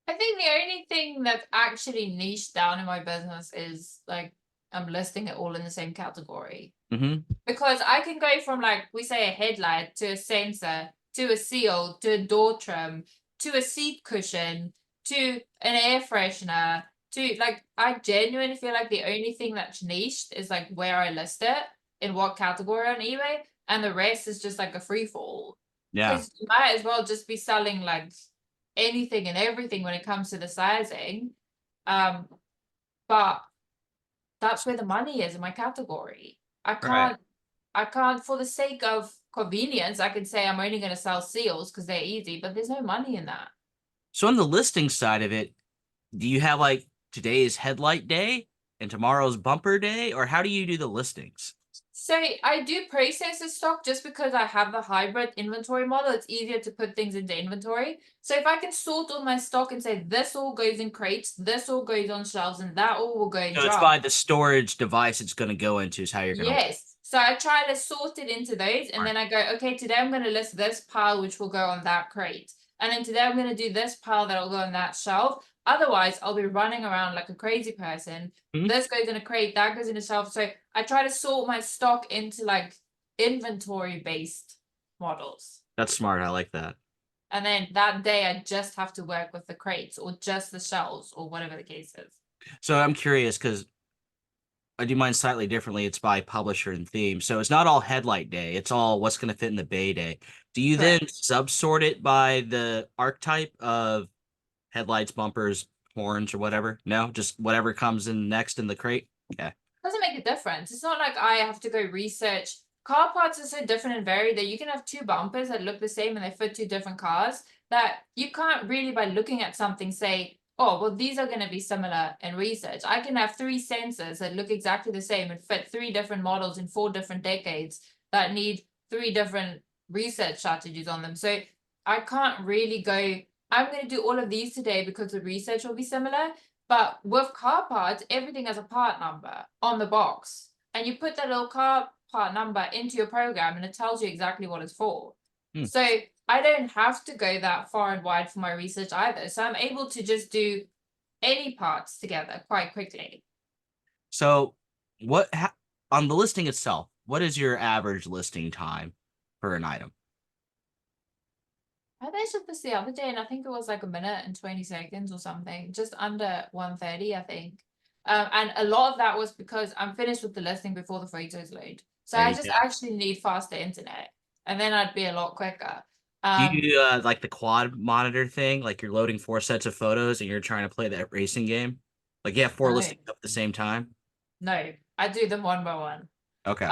I think the only thing that's actually niched down in my business is like I'm listing it all in the same category. Mm-hmm. Because I can go from like we say a headlight to a sensor to a seal to a door trim to a seat cushion to an air freshener to like I genuinely feel like the only thing that's niched is like where I list it in what category on eBay, and the rest is just like a free fall. Yeah. Because you might as well just be selling like anything and everything when it comes to the sizing. But that's where the money is in my category. I Right. can't I can't, for the sake of convenience, I can say I'm only going to sell seals because they're easy, but there's no money in that. So on the listing side of it, do you have like today's headlight day and tomorrow's bumper day, or how do you do the listings? So I do process the stock just because I have the hybrid inventory model. It's easier to put things into inventory. So if I can sort all my stock and say this all goes in crates, this all goes on shelves, and that all will go in So it's drums. by the storage device it's going to go into is how you're going to. Yes. So I try to sort it into those, and then I go, okay, today I'm going to list this pile, which will go on that crate. And then today I'm going to do this pile that'll go on that shelf. Otherwise, I'll be running around like a crazy person. Mhm. This goes in a crate, that goes in a shelf. So I try to sort my stock into like inventory based models. That's smart. I like that. And then that day I just have to work with the crates or just the shelves or whatever the case is. So I'm curious because I do mine slightly differently. It's by publisher and theme. So it's not all headlight day. It's all what's going to fit in the bay day. Do you then subsort it by the archetype of headlights, bumpers, horns, or whatever? No, just whatever comes in next in the crate. Okay. Doesn't make a difference. It's not like I have to go research. Car parts are so different and varied that you can have 2 bumpers that look the same and they fit 2 different cars that you can't really by looking at something say, oh, well, these are going to be similar in research. I can have 3 sensors that look exactly the same and fit 3 different models in 4 different decades that need 3 different research strategies on them. So I can't really go, I'm going to do all of these today because the research will be similar. But with car parts, everything has a part number on the box. And you put that little car part number into your program and it tells you exactly what it's for. Hmm. So I don't have to go that far and wide for my research either. So I'm able to just do any parts together quite quickly. So on the listing itself, what is your average listing time for an item? I mentioned this the other day, and I think it was like 1 minute and 20 seconds or something, just under 1:30, I think. And a lot of that was because I'm finished with the listing before the photos load. So There I you just go. actually need faster internet, and then I'd be a lot quicker. Do you do like the quad monitor thing? Like you're loading 4 sets of photos and you're trying to play that racing game? Like you have 4 No, listings up at the same time? no, I do them one by one. Okay.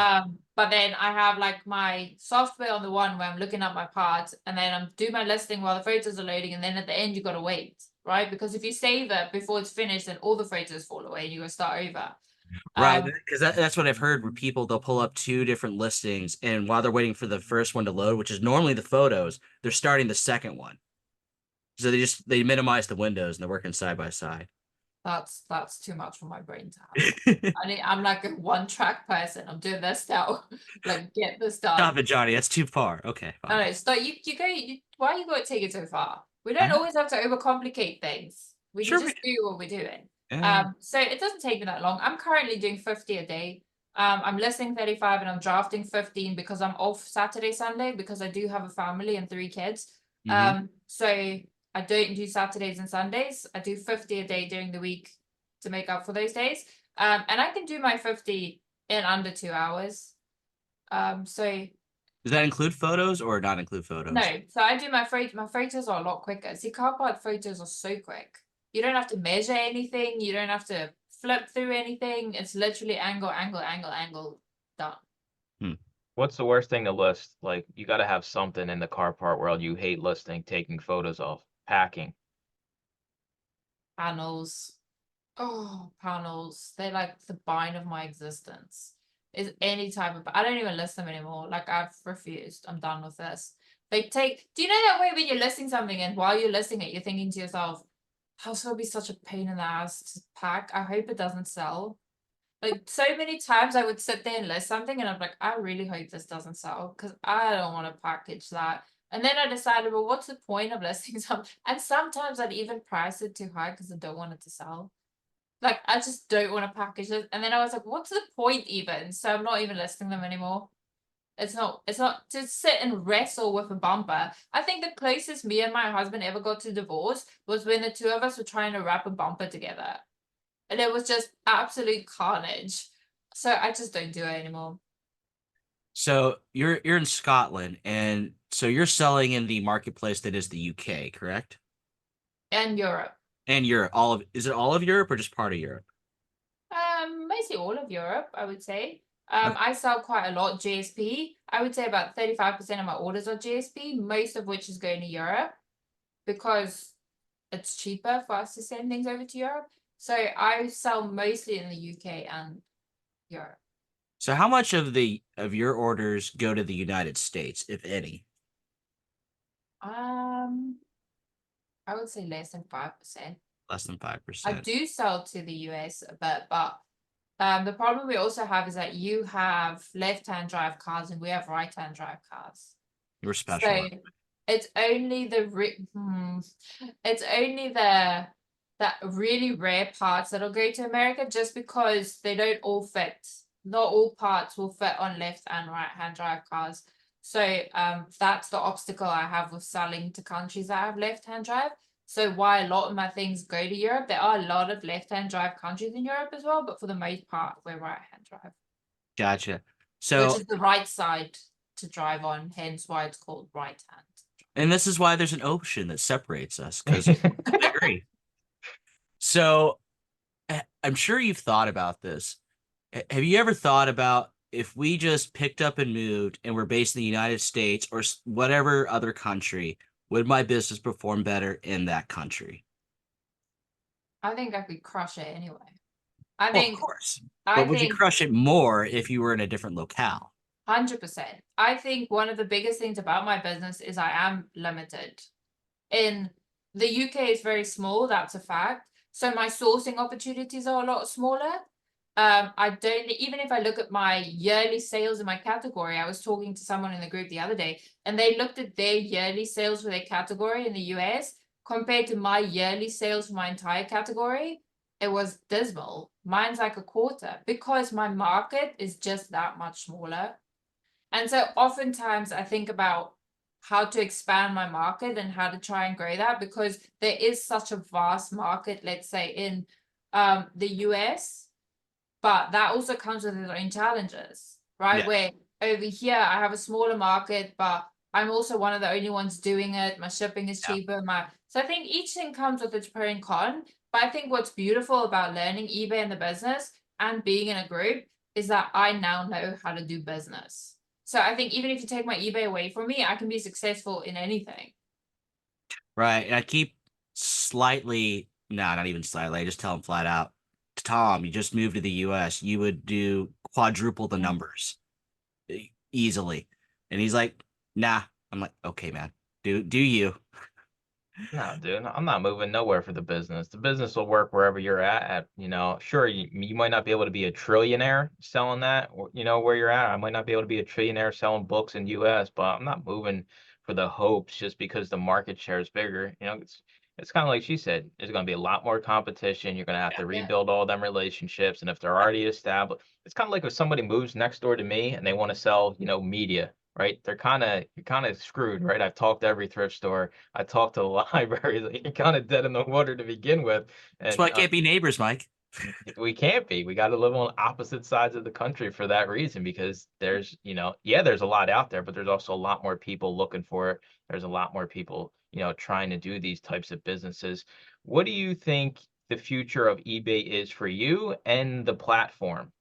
But then I have like my software on the one where I'm looking at my parts, and then I'm doing my listing while the photos are loading, and then at the end you gotta wait, right? Because if you save it before it's finished, then all the photos fall away and you gotta start over. Right, because that's what I've heard where people they'll pull up 2 different listings, and while they're waiting for the first one to load, which is normally the photos, they're starting the second one. So they minimize the windows and they're working side by side. That's too much for my brain to have. I'm like a one-track person. I'm doing this now. Like, get this done. Stop it, Johnny. That's too far. Okay, fine. No, so why you gotta take it so far? We don't always have to overcomplicate things. We Sure can we just do what we're doing. Yeah. So it doesn't take me that long. I'm currently doing 50 a day. I'm listing 35 and I'm drafting 15 because I'm off Saturday, Sunday, because I do have a family and 3 kids. So I don't do Saturdays and Sundays. I do 50 a day during the week to make up for those days. And I can do my 50 in under 2 hours. So Does that include photos or not include photos? no, so I do my photos are a lot quicker. See, car part photos are so quick. You don't have to measure anything. You don't have to flip through anything. It's literally angle, angle, angle, angle, done. What's the worst thing to list? Like, you got to have something in the car part world you hate listing, taking photos of, packing. Panels. Oh, panels. They're like the bane of my existence. Is any type of, I don't even list them anymore. Like, I've refused. I'm done with this. Do you know that way when you're listing something and while you're listing it, you're thinking to yourself, how's it be such a pain in the ass to pack? I hope it doesn't sell. Like, so many times I would sit there and list something and I'm like, I really hope this doesn't sell because I don't want to package that. And then I decided, well, what's the point of listing something? And sometimes I'd even price it too high because I don't want it to sell. Like, I just don't want to package it. And then I was like, what's the point even? So I'm not even listing them anymore. It's not to sit and wrestle with a bumper. I think the closest me and my husband ever got to divorce was when the 2 of us were trying to wrap a bumper together. And it was just absolute carnage. So I just don't do it anymore. So you're in Scotland, and so you're selling in the marketplace that is the UK, correct? And Europe. And Europe. Is it all of Europe or just part of Europe? Mostly all of Europe, I would say. Okay. I sell quite a lot GSP. I would say about 35% of my orders are GSP, most of which is going to Europe because it's cheaper for us to send things over to Europe. So I sell mostly in the UK and Europe. So how much of your orders go to the United States, if any? I would say less than 5%. Less than I 5%. do sell to the US a bit, but the problem we also have is that you have left-hand drive cars and we have right-hand drive cars. You're special. So it's only it's only the that really rare parts that'll go to America just because they don't all fit. Not all parts will fit on left and right-hand drive cars. So that's the obstacle I have with selling to countries that have left-hand drive. So why a lot of my things go to Europe, there are a lot of left-hand drive countries in Europe as well, but for the most part, we're right-hand drive. Gotcha. So, which is the right side to drive on, hence why it's called right-hand. and this is why there's an ocean that separates us, because I agree. So, I'm sure you've thought about this. Have you ever thought about if we just picked up and moved and we're based in the United States or whatever other country, would my business perform better in that country? I think I could crush it anyway. Of course. But would you crush it more if you were in a different locale? 100%. I think one of the biggest things about my business is I am limited. In the UK is very small, that's a fact. So my sourcing opportunities are a lot smaller. I don't, even if I look at my yearly sales in my category, I was talking to someone in the group the other day, and they looked at their yearly sales for their category in the US compared to my yearly sales for my entire category. It was dismal. Mine's like a quarter because my market is just that much smaller. And so oftentimes I think about how to expand my market and how to try and grow that, because there is such a vast market, let's say in the US, but that also comes with its own challenges, right? Yeah. Where over here I have a smaller market, but I'm also one of the only ones doing it. My shipping is Yeah. cheaper. So I think each thing comes with its pro and con. But I think what's beautiful about learning eBay and the business and being in a group is that I now know how to do business. So I think even if you take my eBay away from me, I can be successful in anything. Right. And I keep slightly, no, not even slightly. I just tell him flat out, Tom, you just moved to the US. You would do quadruple the numbers easily. And he's like, nah. I'm like, okay, man, do you? No, dude, I'm not moving nowhere for the business. The business will work wherever you're at. You know, sure, you might not be able to be a trillionaire selling that, or, you know, where you're at. I might not be able to be a trillionaire selling books in US, but I'm not moving for the hopes just because the market share is bigger. You know, it's kind of like she said, there's going to be a lot more competition. You're going to have to Yeah. rebuild all them relationships. And if they're already established, it's kind of like if somebody moves next door to me and they want to sell, you know, media, right? You're kind of screwed, right? I've talked to every thrift store. I talked to the library. Like, you're kind of dead in the water to begin with, That's and why I can't be neighbors, Mike. we can't be. We got to live on opposite sides of the country for that reason, because there's, you know, yeah, there's a lot out there, but there's also a lot more people looking for it. There's a lot more people, you know, trying to do these types of businesses. What do you think the future of eBay is for you and the platform?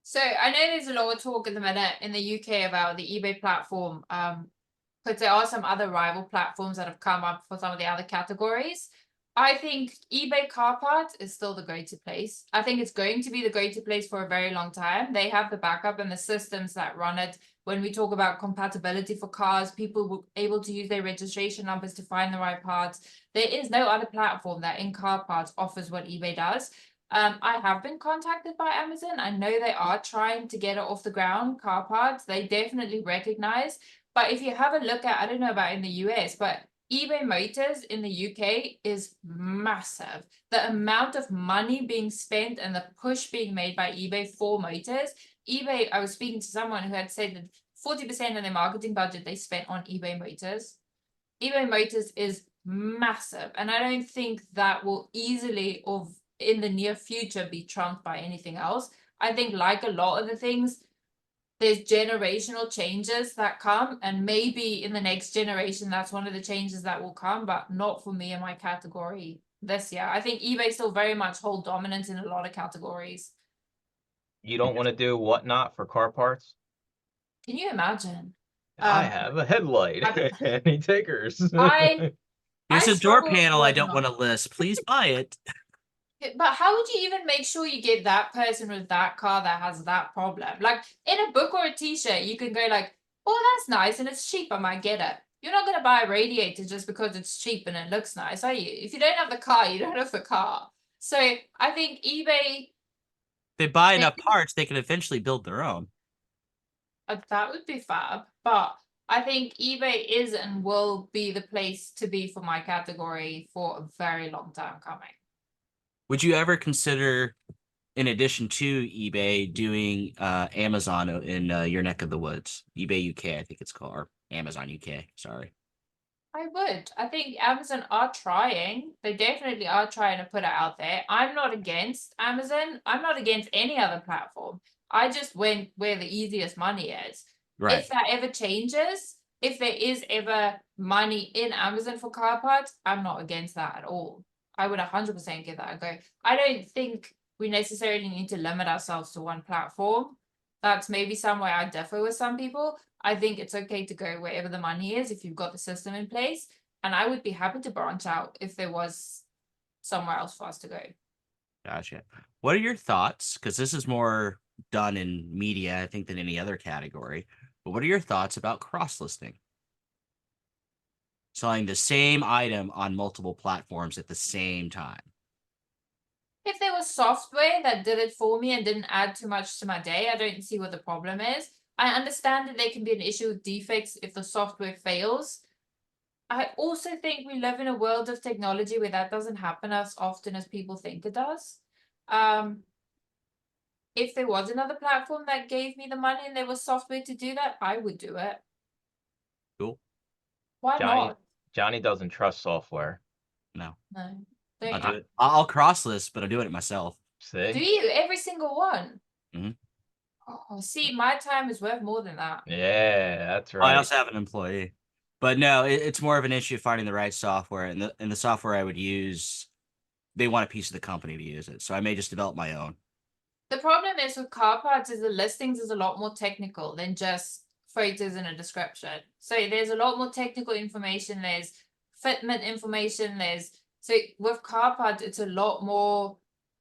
So I know there's a lot of talk at the minute in the UK about the eBay platform, because there are some other rival platforms that have come up for some of the other categories. I think eBay car parts is still the go-to place. I think it's going to be the go-to place for a very long time. They have the backup and the systems that run it. When we talk about compatibility for cars, people were able to use their registration numbers to find the right parts. There is no other platform that in car parts offers what eBay does. I have been contacted by Amazon. I know they are trying to get it off the ground, car parts. They definitely recognize. But if you have a look at, I don't know about in the US, but eBay Motors in the UK is massive. The amount of money being spent and the push being made by eBay for motors. eBay, I was speaking to someone who had said that 40% of their marketing budget they spent on eBay Motors. eBay Motors is massive, and I don't think that will easily or in the near future be trumped by anything else. I think, like a lot of the things, there's generational changes that come, and maybe in the next generation that's one of the changes that will come, but not for me in my category this year. I think eBay still very much hold dominance in a lot of categories. You don't want to do whatnot for car parts? Can you imagine? I Um, have a headlight. I Any takers? I Here's a door struggle with panel I don't whatnot. want to list. Please buy it. But how would you even make sure you get that person with that car that has that problem? Like in a book or a t-shirt, you can go like, oh, that's nice and it's cheap, I might get it. You're not going to buy a radiator just because it's cheap and it looks nice, are you? If you don't have the car, you don't have the car. So I think eBay, They buy enough parts, they can eventually build their own. that would be fab. But I think eBay is and will be the place to be for my category for a very long time coming. Would you ever consider, in addition to eBay, doing Amazon in your neck of the woods? eBay UK, I think it's called, or Amazon UK, sorry. I would. I think Amazon are trying. They definitely are trying to put it out there. I'm not against Amazon. I'm not against any other platform. I just went where the easiest money is. Right. If that ever changes, if there is ever money in Amazon for car parts, I'm not against that at all. I would 100% give that a go. I don't think we necessarily need to limit ourselves to one platform. That's maybe somewhere I differ with some people. I think it's okay to go wherever the money is if you've got the system in place. And I would be happy to branch out if there was somewhere else for us to go. Gotcha. What are your thoughts? Because this is more done in media, I think, than any other category. But what are your thoughts about cross-listing? Selling the same item on multiple platforms at the same time. If there was software that did it for me and didn't add too much to my day, I don't see what the problem is. I understand that there can be an issue with defects if the software fails. I also think we live in a world of technology where that doesn't happen as often as people think it does. If there was another platform that gave me the money and there was software to do that, I would do it. Cool. Why Johnny not? Johnny doesn't trust software. No, No. I'll Don't do you? it. I'll cross list, but I'm doing it myself. Do See? you? Every single one? Mhm. Oh, see, my time is worth more than that. Yeah, that's I right. also have an employee, but no, it's more of an issue finding the right software, and the software I would use, they want a piece of the company to use it, so I may just develop my own. The problem is with car parts is the listings is a lot more technical than just photos and a description. So there's a lot more technical information. There's fitment information. So with car parts, it's a lot more.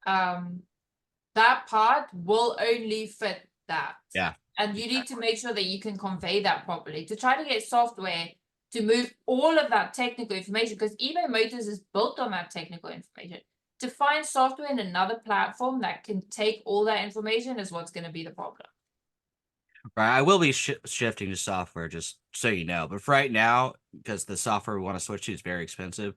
That part will only fit that. Yeah. And you need to make sure that you can convey that properly. To try to get software to move all of that technical information, because eBay Motors is built on that technical information. To find software in another platform that can take all that information is what's going to be the problem. Right, I will be shifting to software, just so you know. But for right now, because the software we want to switch to is very expensive,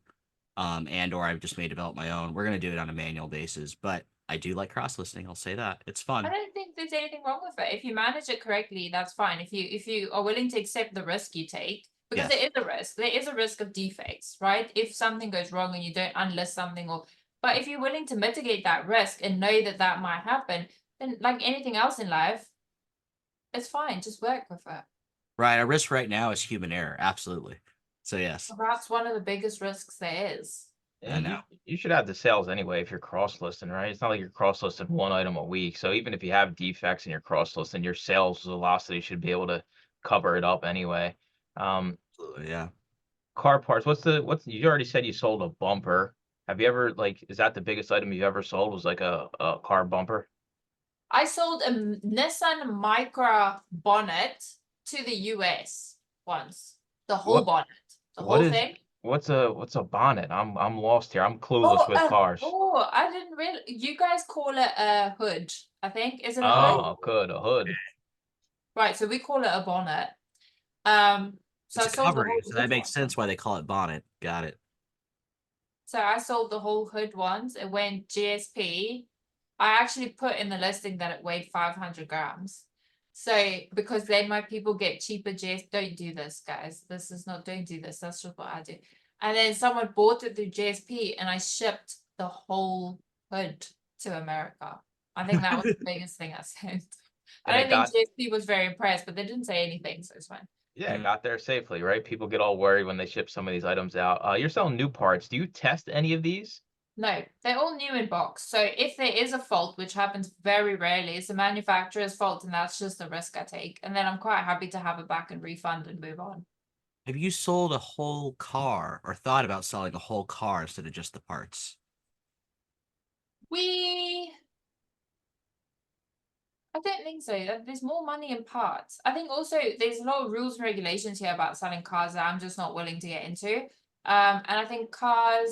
and or I've just may develop my own, we're gonna do it on a manual basis. But I do like cross listing. I'll say that it's I fun. don't think there's anything wrong with it. If you manage it correctly, that's fine. If you are willing to accept the risk you take, because Yes. there is a risk. There is a risk of defects, right? If something goes wrong and you don't unlist something, but if you're willing to mitigate that risk and know that that might happen, then like anything else in life, it's fine. Just work with it. Right. A risk right now is human error. Absolutely. So yes, That's one of the biggest risks there is. I And know. you should have the sales anyway if you're cross listing, right? It's not like you're cross listing one item a week. So even if you have defects in your cross listing, your sales velocity should be able to cover it up anyway. Absolutely, yeah. Car parts. What's you already said you sold a bumper. Have you ever is that the biggest item you've ever sold was like a car bumper? I sold a Nissan Micra bonnet to the US once. The whole What bonnet, the what whole is thing. what's a bonnet? I'm lost here. I'm clueless with cars. I didn't really. You guys call it a hood, I think. Is it a hood? Oh, good, a hood. Right, so we call it a bonnet. So It's I a sold the covering, whole so hood that makes one. sense why they call it bonnet. Got it. So I sold the whole hood once. It went GSP. I actually put in the listing that it weighed 500 grams. So because then my people get cheaper GS, don't do this, guys. This is not, don't do this. That's just what I do. And then someone bought it through GSP and I shipped the whole hood to America. I think that was the biggest thing I said. And I it don't think got GSP was very impressed, but they didn't say anything, so it's fine. Yeah, it Mm. got there safely, right? People get all worried when they ship some of these items out. You're selling new parts. Do you test any of these? No, they're all new in box. So if there is a fault, which happens very rarely, it's the manufacturer's fault, and that's just the risk I take. And then I'm quite happy to have it back and refund and move on. Have you sold a whole car or thought about selling a whole car instead of just the parts? I don't think so. There's more money in parts. I think also there's a lot of rules and regulations here about selling cars that I'm just not willing to get into. And I think car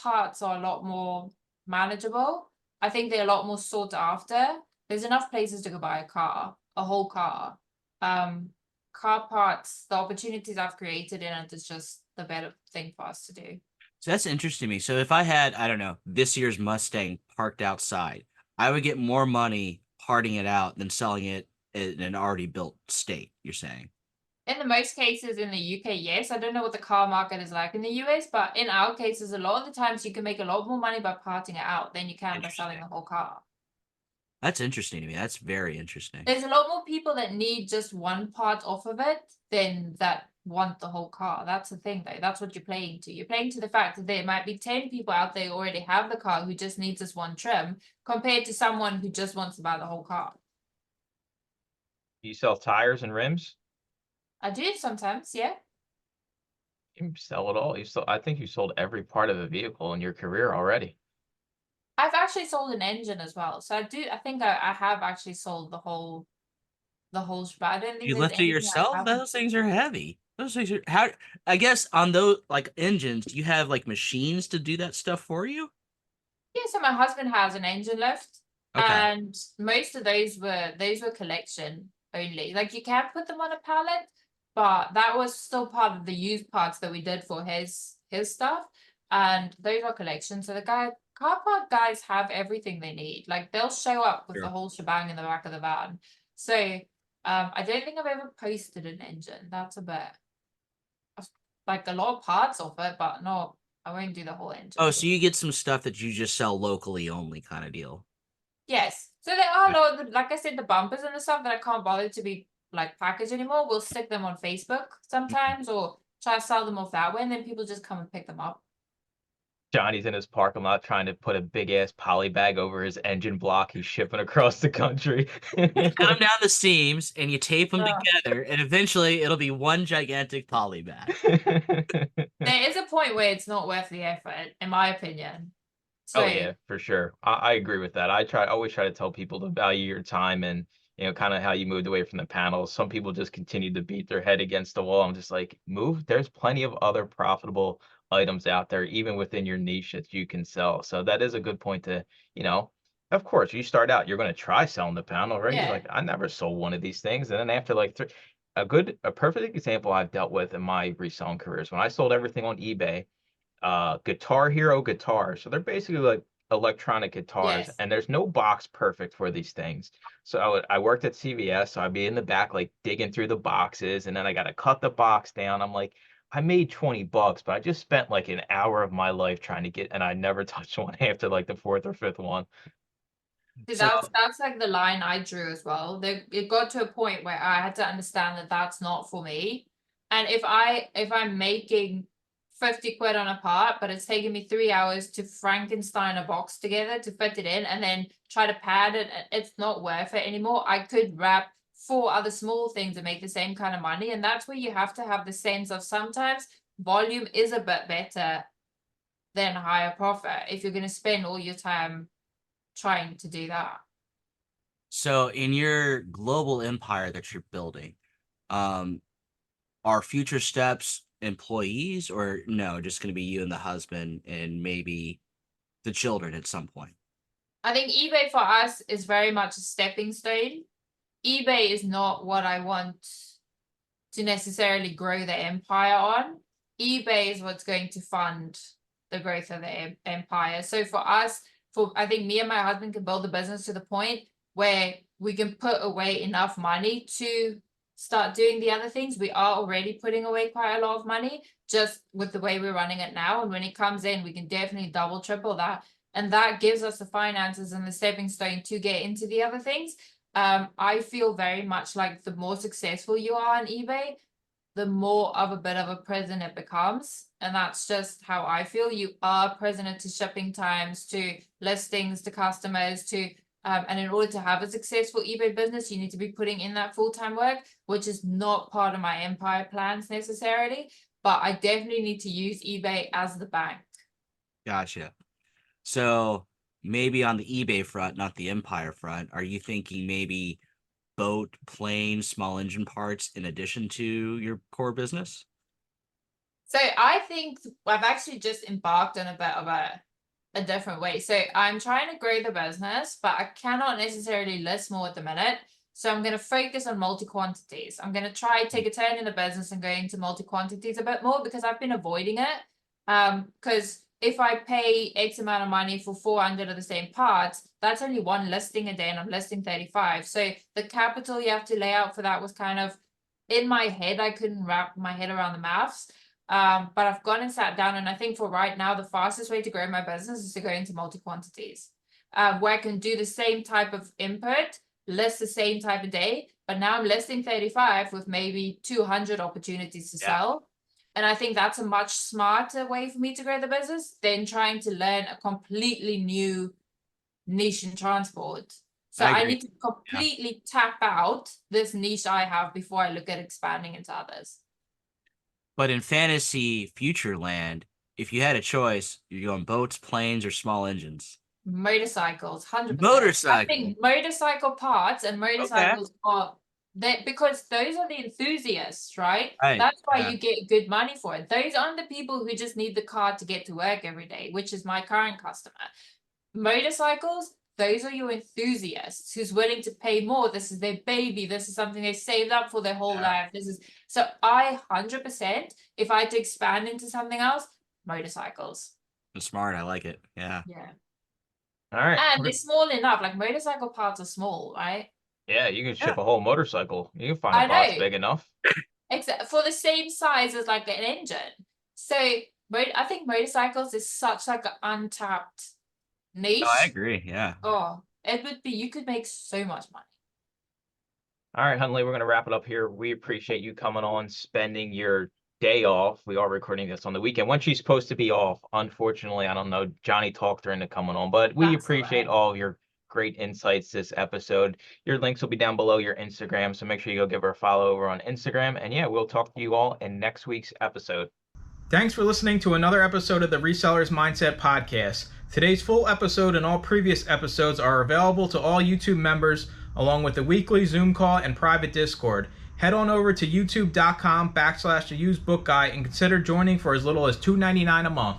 parts are a lot more manageable. I think they're a lot more sought after. There's enough places to go buy a car, a whole car. Car parts, the opportunities I've created in it is just the better thing for us to do. So that's interesting to me. So if I had, I don't know, this year's Mustang parked outside, I would get more money parting it out than selling it in an already built state, you're saying? In the most cases in the UK, yes. I don't know what the car market is like in the US, but in our cases, a lot of the times you can make a lot more money by parting it out than you can by selling the whole car. That's interesting to me. That's very interesting. There's a lot more people that need just one part off of it than that want the whole car. That's the thing, though. That's what you're playing to. You're playing to the fact that there might be 10 people out there who already have the car who just needs this one trim compared to someone who just wants to buy the whole car. You sell tires and rims? I do sometimes, yeah. You sell it all. I think you sold every part of a vehicle in your career already. I've actually sold an engine as well. So I think I have actually sold the whole shebang. I don't think You there's lift it anything I yourself? haven't. Those things are heavy. Those things are how I guess on those like engines, do you have like machines to do that stuff for you? Yeah, so my husband has an engine lift, Okay. and most of those were collection only. Like you can put them on a pallet, but that was still part of the used parts that we did for his stuff, and those are collection. So the car park guys have everything they need. Like they'll show up with the Sure. whole shebang in the back of the van. So I don't think I've ever posted an engine. That's a bit like a lot of parts of it, but no, I won't do the whole Oh, engine. so you get some stuff that you just sell locally only kind of deal. Yes. So there are a Okay. lot of, like I said, the bumpers and the stuff that I can't bother to be like packaged anymore. We'll stick them on Facebook sometimes or try to sell them off that way, and then people just come and pick them up. Johnny's in his parking lot trying to put a big ass poly bag over his engine block he's shipping across the country. You cut them down the seams and you tape them Yeah. together, and eventually it'll be one gigantic poly bag. There is a point where it's not worth the effort, in my opinion. Oh So yeah, for sure. I agree with that. Always try to tell people to value your time and kind of how you moved away from the panels. Some people just continue to beat their head against the wall. I'm just like, move. There's plenty of other profitable items out there, even within your niche that you can sell. So that is a good point to, of course, you start out, you're going to try selling the panel, right? You're yeah. like, I never sold one of these things. And then after like a perfect example I've dealt with in my reselling careers, when I sold everything on eBay, Guitar Hero guitars. So they're basically like electronic guitars, Yes. and there's no box perfect for these things. So I worked at CVS, so I'd be in the back like digging through the boxes, and then I got to cut the box down. I'm like, I made $20, but I just spent like an hour of my life trying to get, and I never touched one after like the fourth or fifth one. See, So that's like the line I drew as well. It got to a point where I had to understand that that's not for me. And if I'm making 50 quid on a part, but it's taking me 3 hours to Frankenstein a box together to fit it in and then try to pad it, it's not worth it anymore. I could wrap four other small things and make the same kind of money. And that's where you have to have the sense of sometimes volume is a bit better than higher profit if you're going to spend all your time trying to do that. So in your global empire that you're building, um, are future steps employees or no, just going to be you and the husband and maybe the children at some point? I think eBay for us is very much a stepping stone. eBay is not what I want to necessarily grow the empire on. eBay is what's going to fund the growth of the empire. So for us, I think me and my husband can build the business to the point where we can put away enough money to start doing the other things. We are already putting away quite a lot of money just with the way we're running it now. And when it comes in, we can definitely double, triple that. And that gives us the finances and the stepping stone to get into the other things. I feel very much like the more successful you are on eBay, the more of a bit of a present it becomes. And that's just how I feel. You are present to shipping times, to listings, to customers, and in order to have a successful eBay business, you need to be putting in that full-time work, which is not part of my empire plans necessarily. But I definitely need to use eBay as the bank. Gotcha. So maybe on the eBay front, not the empire front, are you thinking maybe boat, plane, small engine parts in addition to your core business? So I think I've actually just embarked on a bit of a different way. So I'm trying to grow the business, but I cannot necessarily list more at the minute. So I'm going to focus on multi-quantities. I'm going to try take a turn in the business and go into multi-quantities a bit more because I've been avoiding it. Because if I pay X amount of money for 400 of the same parts, that's only one listing a day and I'm listing 35. So the capital you have to lay out for that was kind of in my head. I couldn't wrap my head around the maths. But I've gone and sat down, and I think for right now, the fastest way to grow my business is to go into multi-quantities, where I can do the same type of input, list the same type of day, but now I'm listing 35 with maybe 200 opportunities to sell. And I think that's a much smarter way for me to grow the business than trying to learn a completely new niche in transport. So I I agree. need to completely tap out this niche I have before I look at expanding into others. But in fantasy future land, if you had a choice, you're going boats, planes, or small engines. Motorcycles, 100%. I Motorcycle. think motorcycle parts and Okay. motorcycles are that because those are the enthusiasts, right? Right. That's why Yeah. you get good money for it. Those aren't the people who just need the car to get to work every day, which is my current customer. Motorcycles, those are your enthusiasts who's willing to pay more. This is their baby. This is something they saved up for their whole life. So I 100%, if I had to expand into something else, motorcycles. Smart. I like it. Yeah. Yeah. All right. And they're small enough. Like motorcycle parts are small, right? Yeah, you can ship a whole motorcycle. You can find I a box know. big enough. Except for the same size as like an engine. So I think motorcycles is such like an untapped niche. Oh, I agree. Yeah. Oh, it would be, you could make so much money. All right, Hanli, we're going to wrap it up here. We appreciate you coming on, spending your day off. We are recording this on the weekend when she's supposed to be off. Unfortunately, I don't know, Johnny talked her into coming on, but we appreciate all your great insights this episode. Your links will be down below, your Instagram, so make sure you go give her a follow over on Instagram. And yeah, we'll talk to you all in next week's episode. Thanks for listening to another episode of the Resellers Mindset Podcast. Today's full episode and all previous episodes are available to all YouTube members, along with the weekly Zoom call and private Discord. Head on over to youtube.com/theusebookguy and consider joining for as little as $2.99 a month.